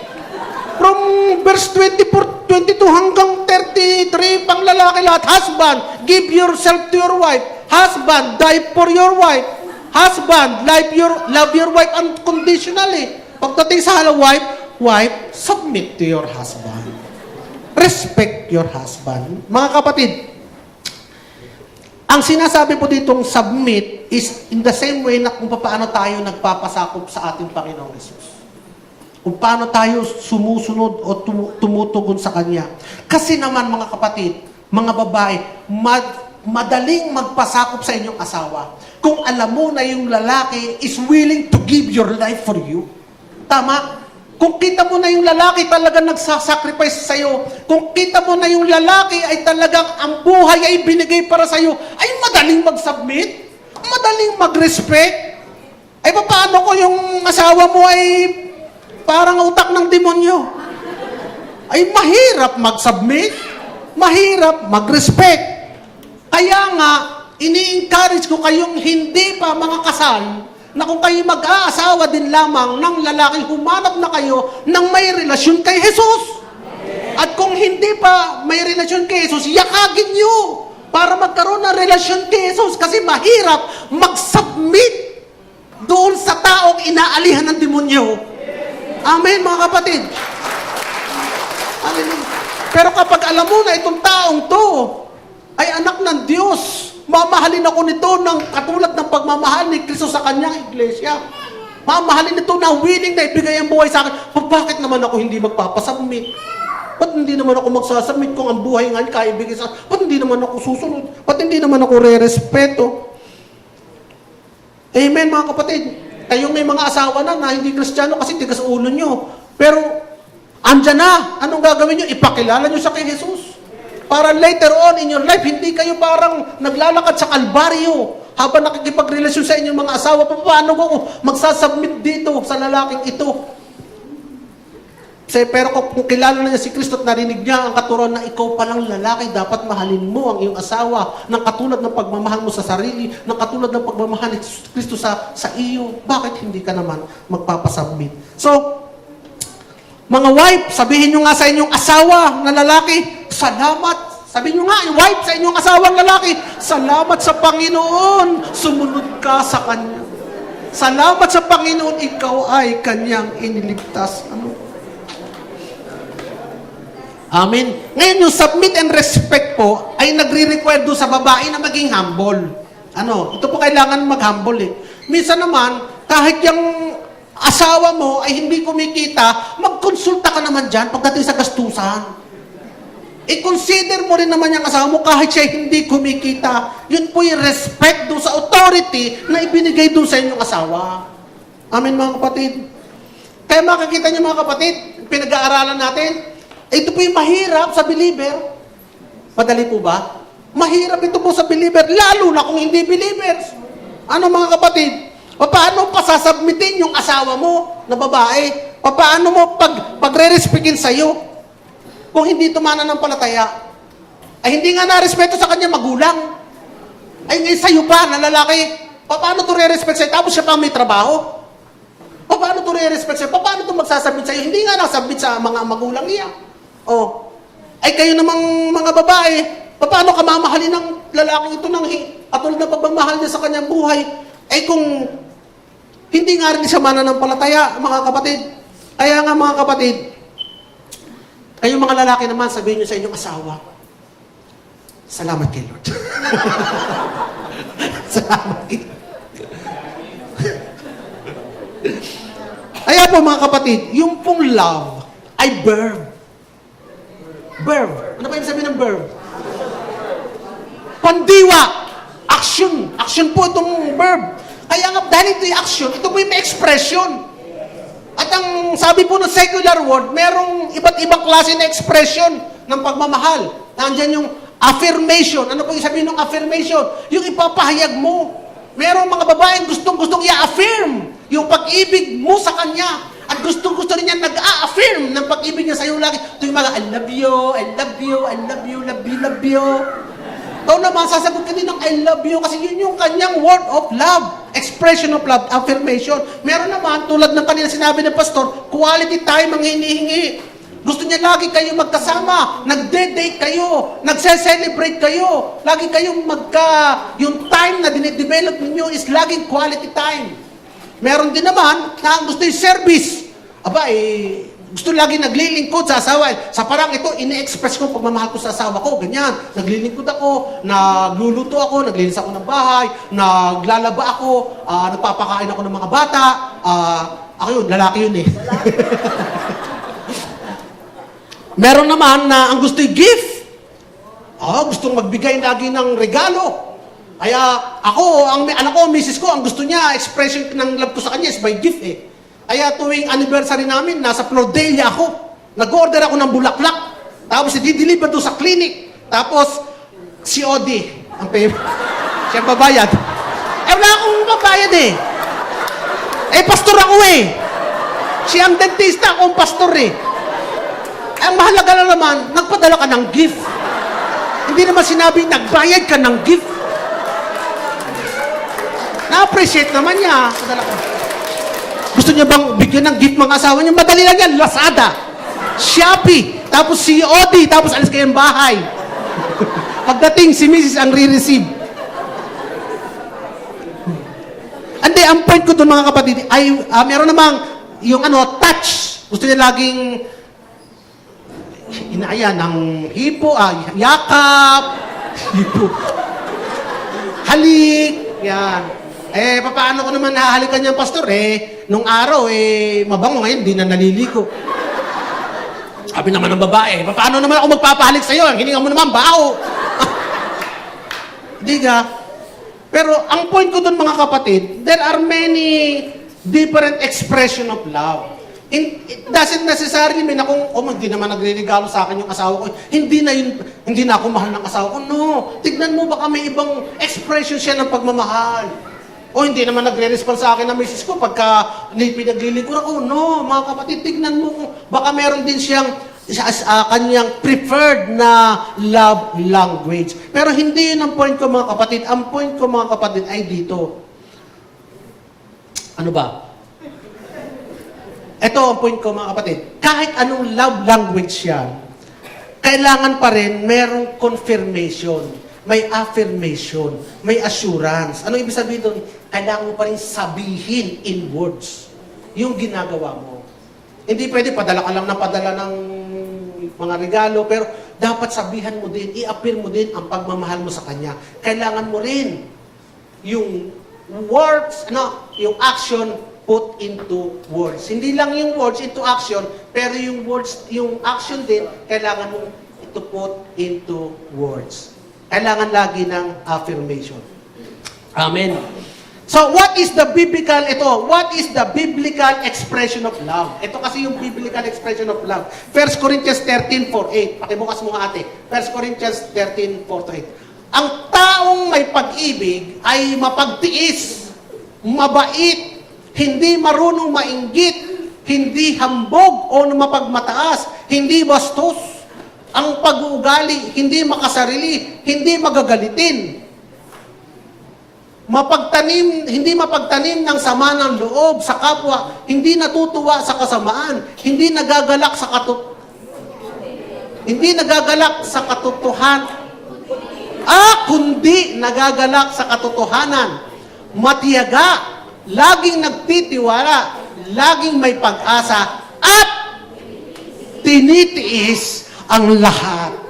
From verse 24, 22 hanggang 33, pang lalaki lahat. Husband, give yourself to your wife. Husband, die for your wife. Husband, love your wife unconditionally. Pagdating sa wife, submit to your husband. Respect your husband. Mga kapatid, ang sinasabi po ditong submit is in the same way na kung paano tayo nagpapasakop sa ating Panginoong Hesus. Kung paano tayo sumusunod o tumutugon sa Kanya. Kasi naman mga kapatid, mga babae, madaling magpasakop sa inyong asawa kung alam mo na yung lalaki is willing to give your life for you. Tama? Kung kita mo na yung lalaki talagang nagsasacrifice sa'yo, kung kita mo na yung lalaki ay talagang ang buhay ay binigay para sa'yo, ay madaling mag-submit, madaling mag-respect. Ay paano ko yung asawa mo ay parang utak ng demonyo? Ay mahirap mag-submit, mahirap mag-respect. Kaya nga, ini-encourage ko kayong hindi pa mga kasal, na kung kayo mag-aasawa din lamang ng lalaki, humanap na kayo ng may relasyon kay Jesus. At kung hindi pa may relasyon kay Jesus, yakagin nyo para magkaroon ng relasyon kay Jesus. Kasi mahirap mag-submit doon sa taong inaalihan ng demonyo. Amen, mga kapatid. Amen. Pero kapag alam mo na itong taong to ay anak ng Diyos, mamahalin ako nito ng katulad ng pagmamahal ni Kristo sa kanyang iglesia. Mamahalin nito na willing na ibigay ang buhay sa akin. Bakit naman ako hindi magpapasubmit? Ba't hindi naman ako magsasubmit kung ang buhay nga kaibigay sa akin? Ba't hindi naman ako susunod? Ba't hindi naman ako re-respeto? Amen, mga kapatid. Kayong may mga asawa na hindi Kristiyano kasi tigas ulo nyo. Pero, andyan na. Anong gagawin nyo? Ipakilala nyo siya kay Jesus. Para later on in your life, hindi kayo parang naglalakad sa kalbaryo habang nakikipagrelasyon sa inyong mga asawa. Paano ko magsasubmit dito sa lalaking ito? Pero kung kilala na niya si Kristo at narinig niya ang katuruan na ikaw palang lalaki, dapat mahalin mo ang iyong asawa ng katulad ng pagmamahal mo sa sarili, ng katulad ng pagmamahal ni Kristo sa iyo. Bakit hindi ka naman magpapasubmit? So, Mga wife, sabihin nyo nga sa inyong asawa na lalaki, salamat. Sabihin nyo nga, wife, sa inyong asawang lalaki, salamat sa Panginoon, sumunod ka sa Kanya. Salamat sa Panginoon, ikaw ay Kanyang iniligtas. Ano? Amen. Ngayon, yung submit and respect po, ay nagre-require doon sa babae na maging humble. Ano? Ito po kailangan mag-humble eh. Minsan naman, kahit yung asawa mo ay hindi kumikita, magkonsulta ka naman dyan pagdating sa gastusan. I-consider mo rin naman yung asawa mo kahit siya hindi kumikita. Yun po yung respect doon sa authority na ibinigay doon sa inyong asawa. Amen mga kapatid. Kaya makikita niyo mga kapatid, pinag-aaralan natin, ito po yung mahirap sa believer. Madali po ba? Mahirap ito po sa believer, lalo na kung hindi believers. Ano mga kapatid? Paano pasasubmitin yung asawa mo na babae? Paano mo pagre-respectin sa'yo? Kung hindi tumana ng palataya, ay hindi nga na-respeto sa kanya magulang. Ay ngayon sa'yo pa, na lalaki, paano to re-respect sa'yo? Tapos siya pa may trabaho. Paano to re-respect sa'yo? Paano to magsasubmit sa'yo? Hindi nga nasubmit sa mga magulang niya. Oh, ay kayo namang mga babae, paano ka mamahalin ng lalaking ito ng atulad na pagmamahal niya sa kanyang buhay? Ay kung hindi nga rin siya mananampalataya, mga kapatid. Kaya nga mga kapatid, kayong mga lalaki naman, sabihin niyo sa inyong asawa, salamat kay Lord. Salamat kay Lord. Kaya po mga kapatid, yung pong love ay verb. Verb. Ano pa yung sabihin ng verb? Pandiwa. Action. Action po itong verb. Kaya nga, dahil ito yung action, ito po yung may expression. At ang sabi po ng secular word, merong iba't ibang klase na expression ng pagmamahal. Nandiyan yung affirmation. Ano po yung sabihin ng affirmation? Yung ipapahayag mo. Merong mga babaeng gustong-gustong i-affirm yung pag-ibig mo sa kanya. At gustong-gusto rin niya nag-a-affirm ng pag-ibig niya sa iyo lagi. Ito yung mga, I love you, I love you, I love you, love you, love you. Ikaw naman, sasagot ka din ng I love you kasi yun yung kanyang word of love. Expression of love, affirmation. Meron naman, tulad ng kanina sinabi ng pastor, quality time ang hinihingi. Gusto niya lagi kayo magkasama, nagde-date kayo, nagse-celebrate kayo, lagi kayong yung time na dinidevelop ninyo is laging quality time. Meron din naman na gusto yung service. Aba, gusto lagi naglilingkod sa asawa. Sa parang ito, ine-express ko pagmamahal ko sa asawa ko. Ganyan. Naglilingkod ako, nagluluto ako, naglinis ako ng bahay, naglalaba ako, nagpapakain ako ng mga bata. Ako yun, lalaki yun eh. Meron naman na ang gusto yung gift. Gustong magbigay lagi ng regalo. Kaya ako, ang anak ko, misis ko, ang gusto niya, expression ng love ko sa kanya is by gift eh. Kaya tuwing anniversary namin, nasa Floredelia ako. Nag-order ako ng bulaklak. Tapos i-deliver doon sa clinic. Tapos, COD, ang payment. Siya babayad. Wala akong babayad eh. Pastor ako eh. Siya ang dentista, akong pastor eh. Ang mahalaga lang naman, nagpadala ka ng gift. Hindi naman sinabi, nagbayad ka ng gift. Na-appreciate naman niya. Gusto niya bang bigyan ng gift mga asawa niya? Madali lang yan. Lazada, Shopee, tapos COD, tapos alis kayo ng bahay. Pagdating, si Mrs. ang re-receive. Hindi, ang point ko doon mga kapatid, ay meron namang yung touch. Gusto niya laging inaaya ng hipo, yakap, hipo, halik, yan. Paano ko naman nahahalikan niyang pastor? Nung araw, mabango ngayon, di na naliligo. Sabi naman ng babae, paano naman ako magpapahalik sa'yo? Hininga mo naman, bao. Di ka? Pero ang point ko dun mga kapatid, there are many different expression of love. It doesn't necessarily mean na kung, hindi naman nagre-regalo sa akin yung asawa ko, hindi na ako mahal ng asawa ko. No. Tignan mo, baka may ibang expression siya ng pagmamahal. Hindi naman nagre-respond sa akin ng misis ko pagka pinaglilingkod ako. No, mga kapatid, tignan mo kung baka meron din siyang kanyang preferred na love language. Pero hindi yun ang point ko mga kapatid. Ang point ko mga kapatid ay dito. Ano ba? ito ang point ko mga kapatid, kahit anong love language yan, kailangan pa rin merong confirmation, may affirmation, may assurance. Ano ibig sabihin doon? Kailangan mo pa rin sabihin in words yung ginagawa mo. Hindi pwede padala ka lang ng padala ng mga regalo, pero dapat sabihan mo din, i-appear mo din ang pagmamahal mo sa Kanya. Kailangan mo rin yung words, yung action put into words. Hindi lang yung words into action, pero yung words, yung action din, kailangan mo ito put into words. Kailangan lagi ng affirmation. Amen. So, what is the biblical expression of love? Ito kasi yung biblical expression of love. 1 Corinthians 13:4-8. Pakibukas mo nga ate. 1 Corinthians 13:4-8. Ang taong may pag-ibig ay mapagtiis, mabait, hindi marunong mainggit, hindi hambog o mapagmataas, hindi bastos. Ang pag-uugali, hindi makasarili, hindi magagalitin. Hindi mapagtanim ng sama ng loob sa kapwa, hindi natutuwa sa kasamaan, hindi nagagalak sa katotohanan, kundi nagagalak sa katotohanan. Matiyaga, laging nagtitiwala, laging may pag-asa, at tinitiis ang lahat.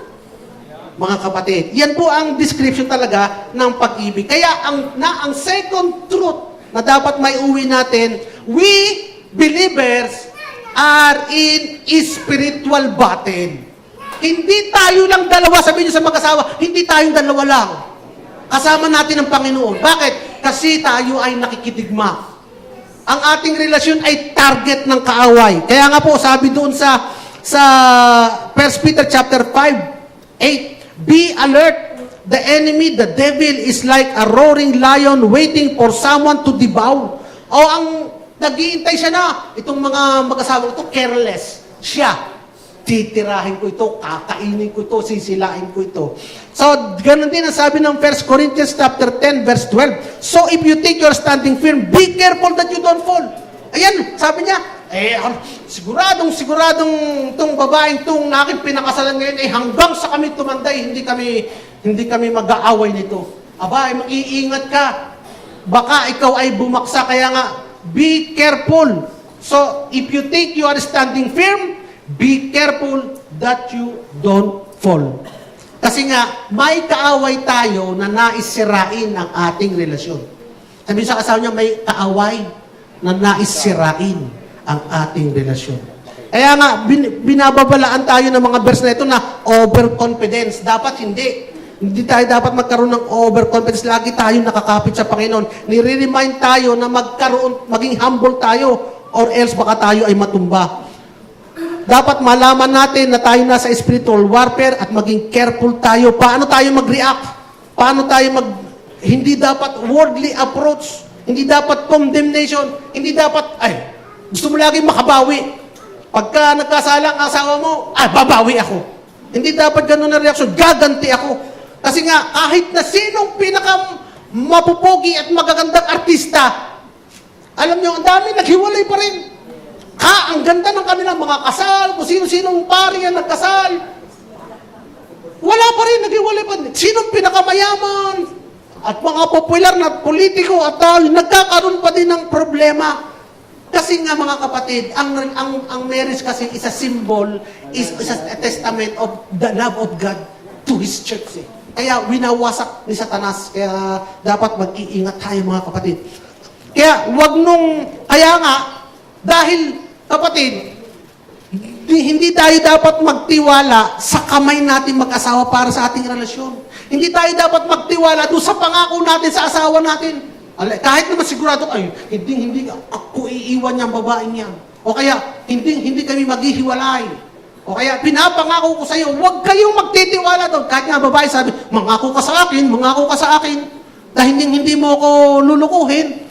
Mga kapatid, yan po ang description talaga ng pag-ibig. Kaya ang second truth na dapat may uwi natin, we believers are in spiritual battle. Hindi tayo lang dalawa, sabihin niyo sa mag-asawa, hindi tayong dalawa lang. Kasama natin ang Panginoon. Bakit? Kasi tayo ay nakikidigma. Ang ating relasyon ay target ng kaaway. Kaya nga po, sabi doon sa 1 Peter chapter 5:8, be alert. The enemy, the devil, is like a roaring lion waiting for someone to devour. O ang nag-iintay siya na, itong mga mag-asawa ito, careless. Siya, titirahin ko ito, kakainin ko ito, sisilain ko ito. So, ganun din ang sabi ng 1 Corinthians chapter 10, verse 12. So, if you take your standing firm, be careful that you don't fall. Ayan, sabi niya, siguradong itong babaeng itong aking pinakasalan ngayon, hanggang sa kami tumanday, hindi kami mag-aaway nito. Mag-iingat ka. Baka ikaw ay bumaksa, kaya nga, be careful. So, if you think you are standing firm, be careful that you don't fall. Kasi nga, may kaaway tayo na nais sirain ang ating relasyon. Sabi sa asawa niya, may kaaway na nais sirain ang ating relasyon. Kaya nga, binababalaan tayo ng mga verse na ito na overconfidence. Dapat hindi. Hindi tayo dapat magkaroon ng overconfidence. Lagi tayo nakakapit sa Panginoon. Nire-remind tayo na maging humble tayo or else baka tayo ay matumba. Dapat malaman natin na tayo nasa spiritual warfare at maging careful tayo. Paano tayo mag-react? Hindi dapat worldly approach. Hindi dapat condemnation. Hindi dapat, gusto mo lagi makabawi. Pagka nagkasala ang asawa mo, babawi ako. Hindi dapat ganun na reaksyon. Gaganti ako. Kasi nga, kahit na sinong mapupogi at magagandang artista, alam nyo, ang dami naghiwalay pa rin. Ang ganda ng kanilang mga kasal, kung sino-sinong pari ang nagkasal. Wala pa rin, naghiwalay pa rin. Sinong pinakamayaman? At mga popular na politiko at nagkakaroon pa din ng problema. Kasi nga mga kapatid, ang marriage kasi is a symbol, is a testament of the love of God to His church. Kaya winawasak ni Satanas. Kaya dapat mag-iingat tayo mga kapatid. Kaya nga, dahil kapatid, hindi tayo dapat magtiwala sa kamay natin mag-asawa para sa ating relasyon. Hindi tayo dapat magtiwala doon sa pangako natin sa asawa natin. Kahit naman sigurado, hindi ako iiwan niyang babaeng yan. O kaya, hindi kami maghihiwalay. O kaya, pinapangako ko sa iyo, huwag kayong magtitiwala doon. Kahit nga babae sabi, mangako ka sa akin, dahil hindi mo ako lulukuhin.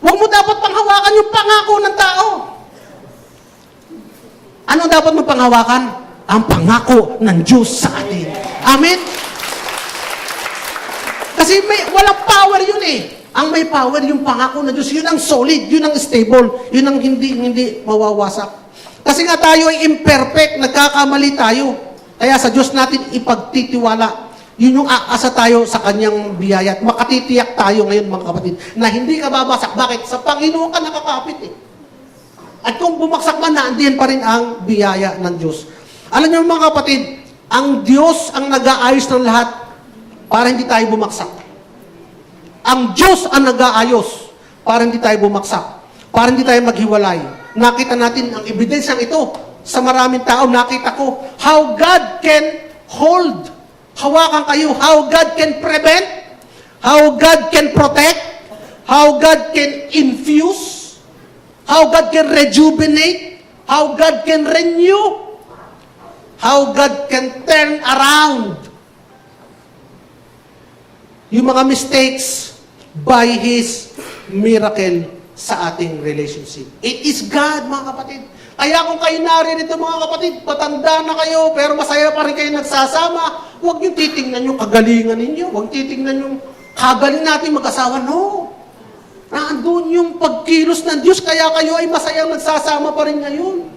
Huwag mo dapat panghawakan yung pangako ng tao. Ano dapat mo panghawakan? Ang pangako ng Diyos sa atin. Amen? Kasi walang power yun eh. Ang may may power, yung pangako na Diyos, yun ang solid, yun ang stable, yun ang hindi mawawasak. Kasi nga tayo ay imperfect, nagkakamali tayo. Kaya sa Diyos natin ipagtitiwala. Yun yung aasa tayo sa kanyang biyaya. At makatitiyak tayo ngayon mga kapatid, na hindi ka babasak. Bakit? Sa Panginoon ka nakakapit eh. At kung bumagsak man, naandiyan pa rin ang biyaya ng Diyos. Alam niyo mga kapatid, ang Diyos ang nag-aayos ng lahat para hindi tayo bumagsak. Ang Diyos ang nag-aayos para hindi tayo bumagsak. Para hindi tayo maghiwalay. Nakita natin ang ebidensyang ito sa maraming tao. Nakita ko how God can hold. Hawakan kayo. How God can prevent. How God can protect. How God can infuse. How God can rejuvenate. How God can renew. How God can turn around yung mga mistakes by His miracle sa ating relationship. It is God, mga kapatid. Kaya kung kayo naririto, mga kapatid, patanda na kayo, pero masaya pa rin kayo nagsasama, huwag niyong titingnan yung kagalingan ninyo. Huwag titingnan yung kagaling natin mag-asawa. No. Naandun yung pagkilos ng Diyos, kaya kayo ay masayang nagsasama pa rin ngayon.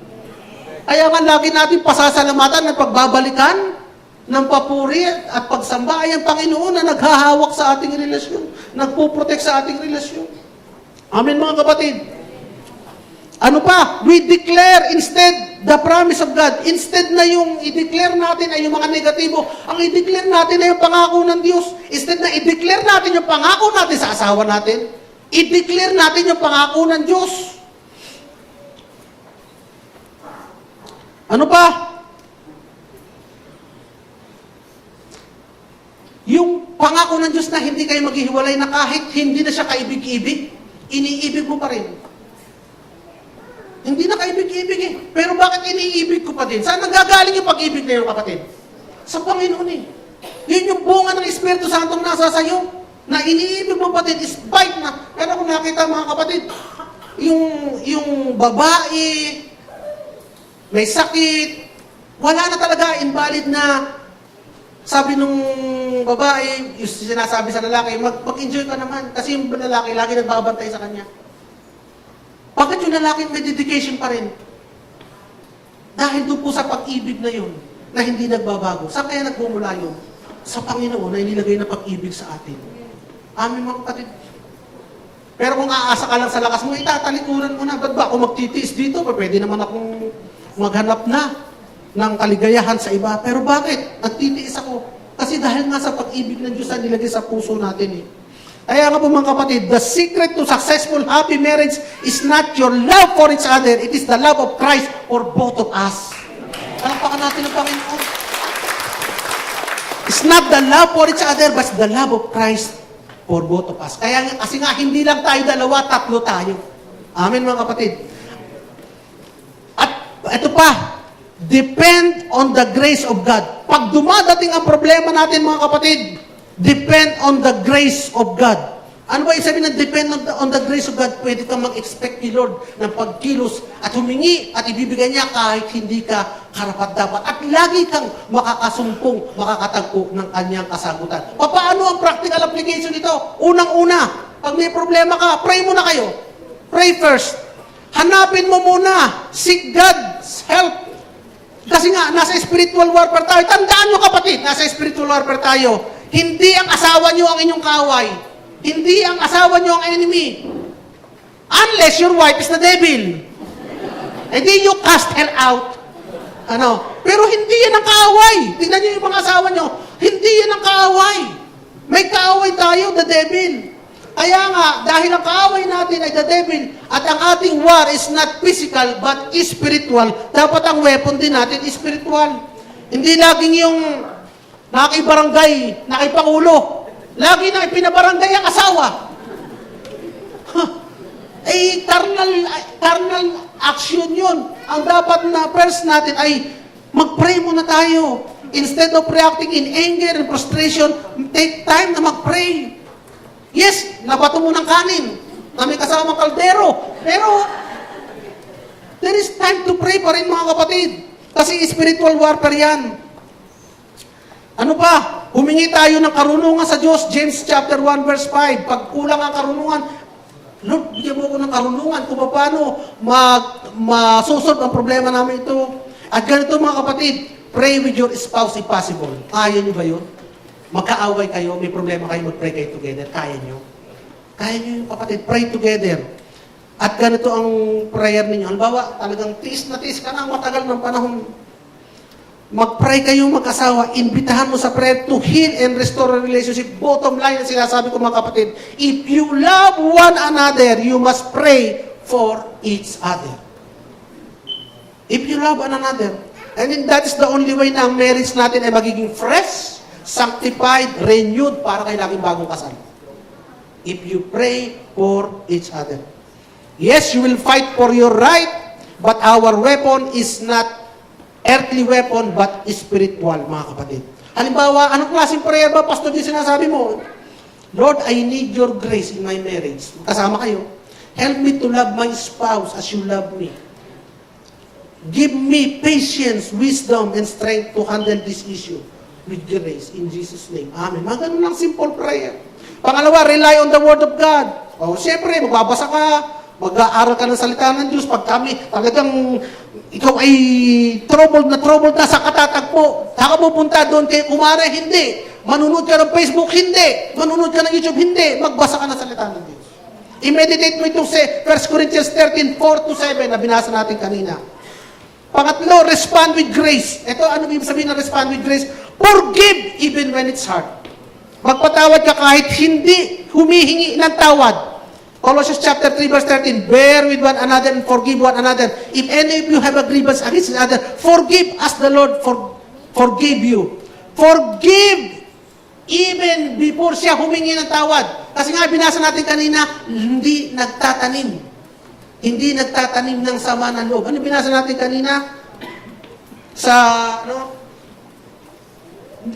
Kaya nga lagi natin pasasalamatan at pagbabalikan ng papuri at pagsamba ay ang Panginoon na naghahawak sa ating relasyon, nagpuprotect sa ating relasyon. Amen mga kapatid. Ano pa? We declare instead the promise of God. Instead na yung i-declare natin ay yung mga negatibo, ang i-declare natin ay yung pangako ng Diyos. Instead na i-declare natin yung pangako natin sa asawa natin, i-declare natin yung pangako ng Diyos. Ano pa? Yung pangako ng Diyos na hindi kayo maghihiwalay, na kahit hindi na siya kaibig-ibig, iniibig mo pa rin. Hindi na kaibig-ibig eh. Pero bakit iniibig ko pa din? Saan nanggagaling yung pag-ibig na yun, kapatid? Sa Panginoon eh. Yun yung bunga ng Espiritu Santong nasa sayo, na iniibig mo pa din, despite na, pero kung nakita mga kapatid, yung babae, may sakit, wala na talaga, invalid na. Sabi nung babae, yung sinasabi sa lalaki, mag-enjoy ka naman. Kasi yung lalaki, lagi nagbabantay sa kanya. Bakit yung lalaki may dedication pa rin? Dahil doon po sa pag-ibig na yun, na hindi nagbabago. Saan kaya nagmumula yun? Sa Panginoon na inilagay na pag-ibig sa atin. Amin mga kapatid. Pero kung aasa ka lang sa lakas mo, itatalikuran mo na. Ba't ba ako magtitiis dito? Pwede naman akong maghanap na ng kaligayahan sa iba. Pero bakit? Nagtitiis ako. Kasi dahil nga sa pag-ibig ng Diyos na nilagay sa puso natin eh. Kaya nga po mga kapatid, the secret to successful happy marriage is not your love for each other, it is the love of Christ for both of us. Palakpakan natin ang Panginoon. It's not the love for each other, but the love of Christ for both of us. Kaya kasi nga, hindi lang tayo dalawa, tatlo tayo. Amen mga kapatid. At ito pa, depend on the grace of God. Pag dumadating ang problema natin mga kapatid, depend on the grace of God. Ano ba isabi na depend on the grace of God? Pwede kang mag-expect ni Lord ng pagkilos at humingi at ibibigay niya kahit hindi ka karapat-dapat. At lagi kang makakasumpong, makakatagpo ng kanyang kasagutan. Paano ang practical application nito? Unang-una, pag may problema ka, pray muna kayo. Pray first. Hanapin mo muna. Seek God's help. Kasi nga, nasa spiritual warfare tayo. Tandaan nyo kapatid, nasa spiritual warfare tayo. Hindi ang asawa nyo ang inyong kaaway. Hindi ang asawa nyo ang enemy. Unless your wife is the devil. E di you cast her out. Ano? Pero hindi yan ang kaaway. Tingnan nyo yung mga asawa nyo. Hindi yan ang kaaway. May kaaway tayo, the devil. Kaya nga, dahil ang kaaway natin ay the devil, at ang ating war is not physical, but spiritual, dapat ang weapon din natin is spiritual. Hindi laging yung nakibarangay, nakipangulo. Lagi na ipinabarangay ang asawa. Carnal action yun. Ang dapat na first natin ay mag-pray muna tayo. Instead of reacting in anger and frustration, take time na mag-pray. Yes, nabato mo ng kanin na may kasamang kaldero. Pero, there is time to pray pa rin mga kapatid. Kasi spiritual warfare yan. Ano pa? Humingi tayo ng karunungan sa Diyos, James chapter 1 verse 5. Pag kulang ang karunungan, Lord, bigyan mo ko ng karunungan kung paano masusod ang problema namin ito. At ganito mga kapatid, pray with your spouse if possible. Kaya nyo ba yun? Magkaaway kayo, may problema kayo, mag-pray kayo together. Kaya nyo? Kaya nyo yung kapatid, pray together. At ganito ang prayer ninyo. Halimbawa, talagang tiis na tiis ka na, matagal ng panahon. Mag-pray kayong mag-asawa, imbitahan mo sa prayer to heal and restore a relationship. Bottom line na sinasabi ko mga kapatid, if you love one another, you must pray for each other. If you love one another. And then that is the only way na ang marriage natin ay magiging fresh, sanctified, renewed, para kayo laging bagong kasal. If you pray for each other. Yes, you will fight for your right, but our weapon is not earthly weapon, but spiritual, mga kapatid. Halimbawa, anong klaseng prayer ba, Pastor, yung sinasabi mo? Lord, I need your grace in my marriage. Kasama kayo. Help me to love my spouse as you love me. Give me patience, wisdom, and strength to handle this issue with grace. In Jesus' name. Amen. Mga ganun lang simple prayer. Pangalawa, rely on the Word of God. O, siyempre, magbabasa ka, mag-aaral ka ng salita ng Diyos. Pag kami, talagang ikaw ay troubled na sa katatagpo. Saka pupunta doon kay kumare, hindi. Manunod ka ng Facebook, hindi. Manunod ka ng YouTube, hindi. Magbasa ka ng salita ng Diyos. I-meditate mo itong 1 Corinthians 13, 4-7 na binasa natin kanina. Pangatlo, respond with grace. Ito, ano ibig sabihin ng respond with grace? Forgive even when it's hard. Magpatawad ka kahit hindi humihingi ng tawad. Colossians chapter 3 verse 13, bear with one another and forgive one another. If any of you have a grievance against another, forgive as the Lord forgive you. Forgive even before siya humingi ng tawad. Kasi nga, binasa natin kanina, hindi nagtatanim. Hindi nagtatanim ng sama ng loob. Ano binasa natin kanina? Sa,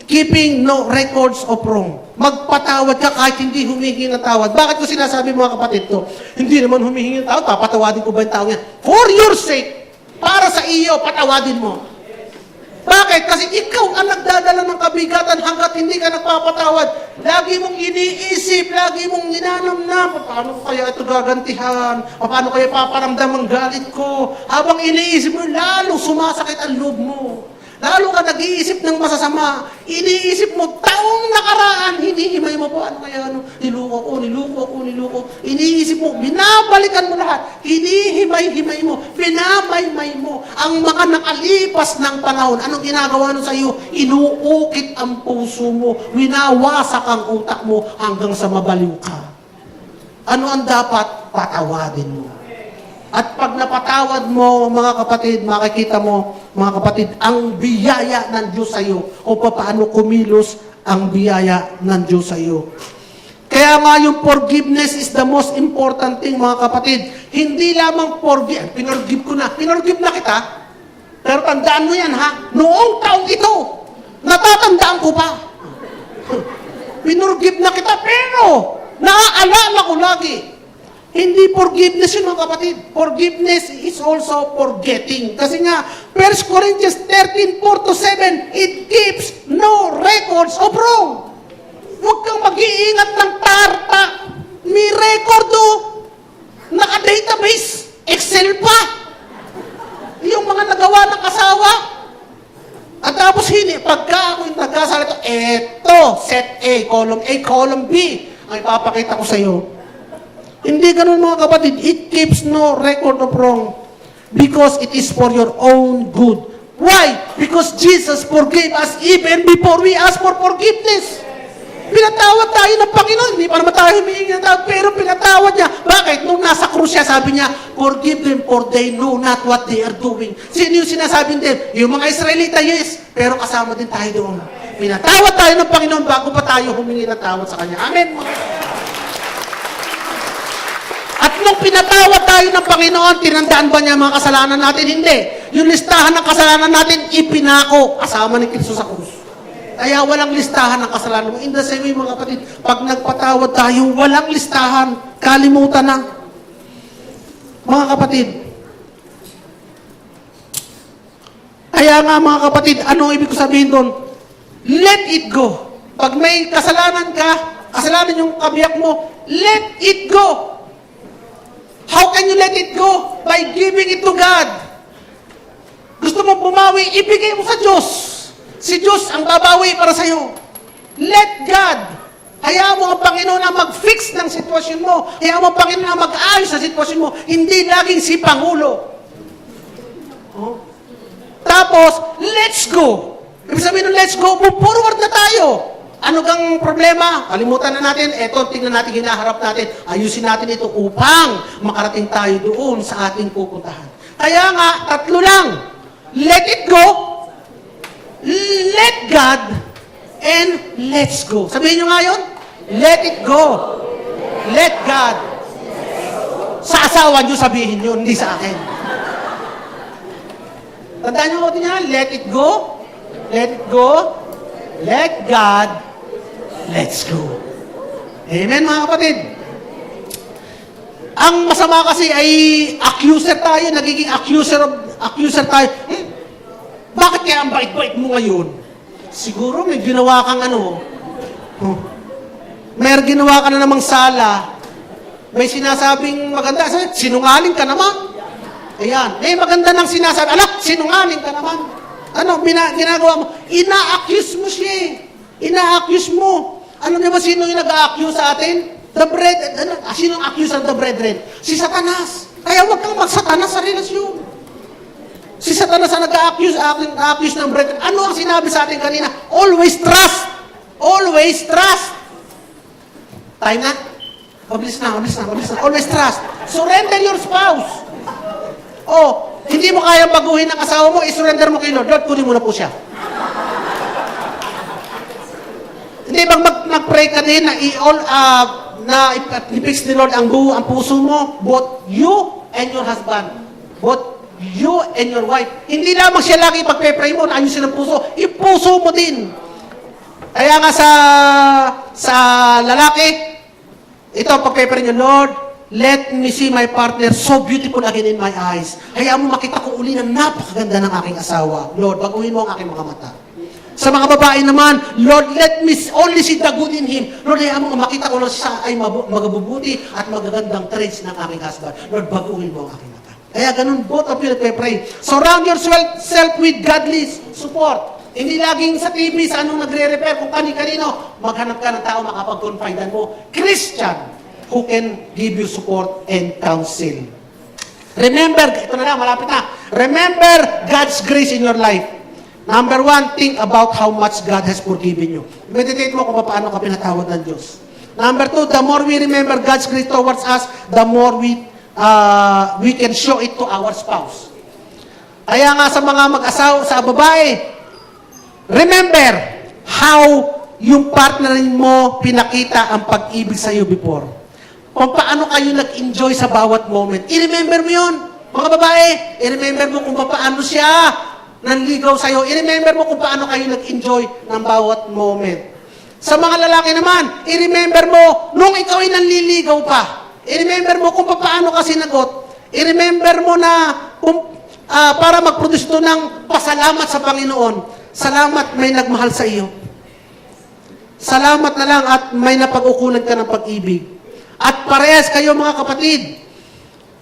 keeping no records of wrong. Magpatawad ka kahit hindi humihingi ng tawad. Bakit ko sinasabi mga kapatid to? Hindi naman humihingi ng tawad, papatawadin ko ba yung tao niya? For your sake, para sa iyo, patawadin mo. Bakit? Kasi ikaw ang nagdadala ng kabigatan hanggat hindi ka nagpapatawad. Lagi mong iniisip, lagi mong ninanamnam, paano ko kaya ito gagantihan? Paano kaya paparamdam ang galit ko? Habang iniisip mo, lalo sumasakit ang loob mo. Lalo ka nag-iisip ng masasama. Iniisip mo, taong nakaraan, hinihimay mo po, ano kaya, niluko ko. Iniisip mo, binabalikan mo lahat. Hinihimay-himay mo, pinamaymay mo. Ang mga nakalipas ng panahon, anong ginagawa nun sa iyo? Inuukit ang puso mo, winawasak ang utak mo hanggang sa mabaliw ka. Ano ang dapat? Patawadin mo. At pag napatawad mo, mga kapatid, makikita mo, mga kapatid, ang biyaya ng Diyos sa iyo o paano kumilos ang biyaya ng Diyos sa iyo. Kaya nga yung forgiveness is the most important thing, mga kapatid. Hindi lamang pinorgive ko na. Pinorgive na kita. Pero tandaan mo yan, ha? Noong taong ito, natatandaan ko pa. Pinorgive na kita, pero naaalala ko lagi. Hindi forgiveness yun, mga kapatid. Forgiveness is also forgetting. Kasi nga, 1 Corinthians 13, 4-7, it keeps no records of wrong. Huwag kang mag-iingat ng tarta. May record o. Naka-database. Excel pa. Yung mga nagawa ng kasawa. At tapos pagka ako yung nagkasalito, eto, set A, column B. Ang ipapakita ko sa iyo. Hindi ganun mga kapatid. It keeps no record of wrong because it is for your own good. Why? Because Jesus forgave us even before we ask for forgiveness. Pinatawad tayo ng Panginoon. Hindi pa naman tayo humihingi ng tawad, pero pinatawad niya. Bakit? Nung nasa krus siya, sabi niya, forgive them for they know not what they are doing. Sino yung sinasabi din? Yung mga Israelita, yes. Pero kasama din tayo doon. Pinatawad tayo ng Panginoon bago pa tayo humingi ng tawad sa Kanya. Amen. At nung pinatawad tayo ng Panginoon, tinandaan ba niya mga kasalanan natin? Hindi. Yung listahan ng kasalanan natin, ipinako kasama ni Kristo sa krus. Kaya walang listahan ng kasalanan mo. In the same way, mga kapatid, pag nagpatawad tayo, walang listahan. Kalimutan na. Mga kapatid. Kaya nga, mga kapatid, ano ibig ko sabihin doon? Let it go. Pag may kasalanan ka, kasalanan yung kabiyak mo, let it go. How can you let it go? By giving it to God. Gusto mo bumawi, ibigay mo sa Diyos. Si Diyos ang babawi para sa'yo. Let God. Hayaan mo ang Panginoon na mag-fix ng sitwasyon mo. Hayaan mo ang Panginoon na mag-ayos sa sitwasyon mo. Hindi laging si Pangulo. Oh. Tapos, let's go. Ibig sabihin ng let's go, move forward na tayo. Ano kang problema? Kalimutan na natin. Eto, tingnan natin, hinaharap natin. Ayusin natin ito upang makarating tayo doon sa ating pupuntahan. Kaya nga, tatlo lang. Let it go, let God, and let's go. Sabihin nyo nga yun? Let it go. Let God. Sa asawa nyo sabihin yun, hindi sa akin. Tandaan nyo ko niya, let it go, let it go, let God, let's go. Amen, mga kapatid. Ang masama kasi ay accuser tayo, nagiging accuser tayo. Bakit kaya ang bait-bait mo ngayon? Siguro may ginawa kang may ginawa ka na namang sala. May sinasabing maganda. Sinungaling ka naman. Ayan. May maganda nang sinasabi. Alak, sinungaling ka naman. Ano, ginagawa mo? Ina-accuse mo siya eh. Ina-accuse mo. Alam niyo ba sino yung nag-a-accuse sa atin? Sino ang accuse ng the brethren? Si Satanas. Kaya huwag kang mag-Satanas sa relasyon. Si Satanas ang nag-a-accuse ng brethren. Ano ang sinabi sa atin kanina? Always trust. Always trust. Time na? Mabilis na. Always trust. Surrender your spouse. Oh, hindi mo kaya baguhin ang asawa mo, i-surrender mo kay Lord. Lord, kunin mo na po siya. Hindi bang nag-pray ka din na i-fix ni Lord ang puso mo, both you and your husband, both you and your wife. Hindi lamang siya lagi pagpe-pray mo na ayusin ang puso, ipuso mo din. Kaya nga sa lalaki, ito pagpe-pray niyo, Lord, let me see my partner so beautiful again in my eyes. Hayaan mo makita ko uli na napakaganda ng aking asawa. Lord, baguhin mo ang aking mga mata. Sa mga babae naman, Lord, let me only see the good in him. Lord, hayaan mo makita ko lang siya ay magabubuti at magagandang traits ng aking husband. Lord, baguhin mo ang aking mata. Kaya ganun, both of you nagpe-pray. Surround yourself with godly support. Hindi laging sa TV, sa anong nagre-repair, kung kani-kanino, maghanap ka ng tao makapag-confidean mo. Christian, who can give you support and counsel. Remember, ito na lang, malapit na. Remember God's grace in your life. Number one, think about how much God has forgiven you. Meditate mo kung paano ka pinatawad ng Diyos. Number two, the more we remember God's grace towards us, the more we can show it to our spouse. Kaya nga sa mga mag-asawa, sa babae, remember how yung partner mo pinakita ang pag-ibig sa iyo before. Kung paano kayo nag-enjoy sa bawat moment. I-remember mo yun. Mga babae, i-remember mo kung paano siya nanligaw sa'yo. I-remember mo kung paano kayo nag-enjoy ng bawat moment. Sa mga lalaki naman, i-remember mo nung ikaw ay nanliligaw pa. I-remember mo kung paano ka sinagot. I-remember mo na para mag-produce ito ng pasalamat sa Panginoon. Salamat may nagmahal sa iyo. Salamat na lang at may napag-ukulan ka ng pag-ibig. At parehas kayo mga kapatid,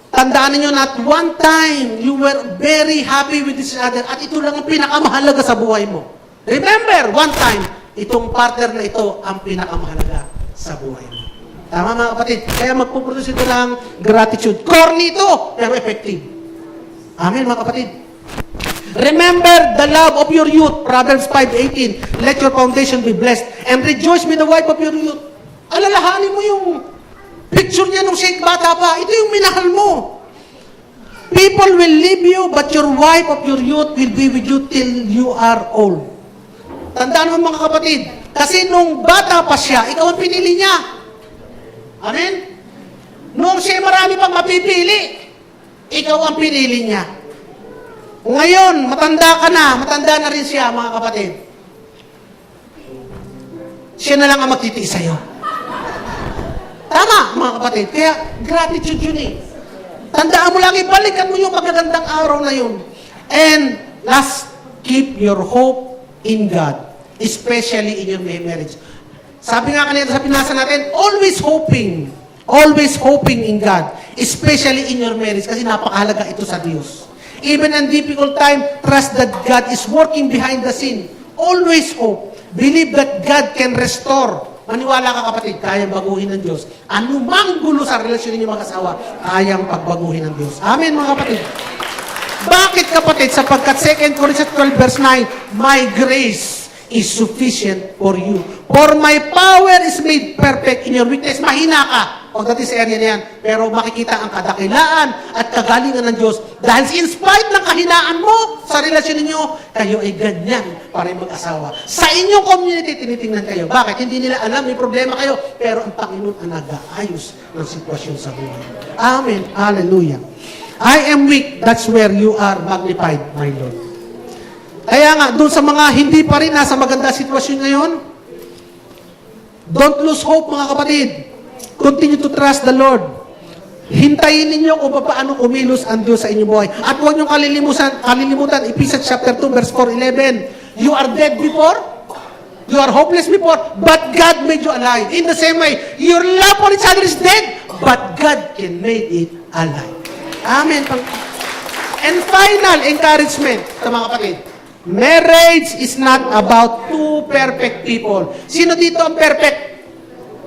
tandaan niyo na at one time, you were very happy with each other at ito lang ang pinakamahalaga sa buhay mo. Remember, one time, itong partner na ito ang pinakamahalaga sa buhay mo. Tama mga kapatid? Kaya magpuproduce ito ng gratitude. Core nito, pero effective. Amen mga kapatid? Remember the love of your youth, Proverbs 5:18. Let your foundation be blessed and rejoice with the wife of your youth. Alalahanin mo yung picture niya nung siya bata pa. Ito yung minahal mo. People will leave you, but your wife of your youth will be with you till you are old. Tandaan mo mga kapatid, kasi nung bata pa siya, ikaw ang pinili niya. Amen? Nung siya marami pang mapipili, ikaw ang pinili niya. Ngayon, matanda na rin siya, mga kapatid. Siya na lang ang magtitiis sa'yo. Tama, mga kapatid. Kaya, gratitude yun eh. Tandaan mo lagi, balikan mo yung magagandang araw na yun. And, last, keep your hope in God. Especially in your marriage. Sabi nga kanina sa pinasa natin, always hoping in God, especially in your marriage, kasi napakahalaga ito sa Diyos. Even in difficult time, trust that God is working behind the scene. Always hope. Believe that God can restore. Maniwala ka kapatid, kayang baguhin ng Diyos. Anumang gulo sa relasyon ninyo mag-asawa, kayang pagbaguhin ng Diyos. Amen mga kapatid. Bakit kapatid? Sapagkat 2 Corinthians 12 verse 9, my grace is sufficient for you. For my power is made perfect in your weakness. Mahina ka pagdating sa area na yan. Pero makikita ang kadakilaan at kagalingan ng Diyos. Dahil in spite ng kahinaan mo sa relasyon ninyo, kayo ay ganyan para mag-asawa. Sa inyong community, tinitingnan kayo. Bakit? Hindi nila alam, may problema kayo. Pero ang Panginoon ang nag-aayos ng sitwasyon sa buhay. Amen. Hallelujah. I am weak, that's where you are magnified, my Lord. Kaya nga, doon sa mga hindi pa rin nasa maganda sitwasyon ngayon, don't lose hope mga kapatid. Continue to trust the Lord. Hintayin ninyo kung paano kumilos ang Diyos sa inyong buhay. At huwag niyong kalilimutan, Ephesians chapter 2, verse 4:11. You are dead before, you are hopeless before, but God made you alive. In the same way, your love for each other is dead, but God can make it alive. Amen. And final encouragement sa mga kapatid. Marriage is not about two perfect people. Sino dito ang perfect?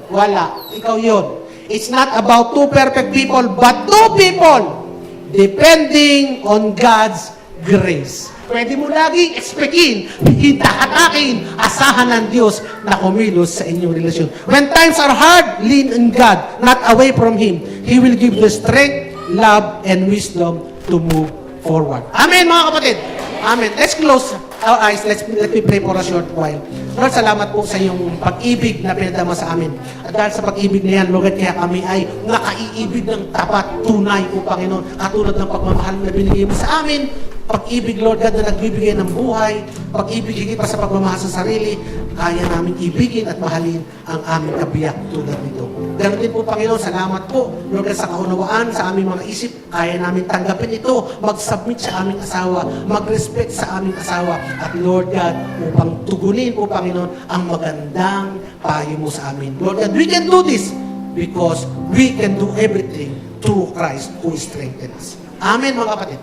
Wala. Ikaw yun. It's not about two perfect people, but two people depending on God's grace. Pwede mo laging expectin, hintahatakin, asahan ng Diyos na kumilos sa inyong relasyon. When times are hard, lean on God, not away from Him. He will give the strength, love, and wisdom to move forward. Amen, mga kapatid. Amen. Let's close our eyes. Let me pray for a short while. Lord, salamat po sa iyong pag-ibig na pinadama sa amin. At dahil sa pag-ibig na yan, Lord, kaya kami ay nakaiibig ng tapat, tunay po, Panginoon, katulad ng pagmamahal na binigay mo sa amin. Pag-ibig, Lord God, na nagbibigay ng buhay, pag-ibig higit pa sa pagmamahal sa sarili, kaya namin ibigin at mahalin ang aming kabiyak tulad nito. Ganon din po, Panginoon, salamat po, Lord God, sa kaunawaan, sa aming mga isip, kaya namin tanggapin ito, mag-submit sa aming asawa, mag-respect sa aming asawa, at Lord God, upang tugunin po, Panginoon, ang magandang payo mo sa amin. Lord God, we can do this because we can do everything through Christ who strengthens us. Amen, mga kapatid.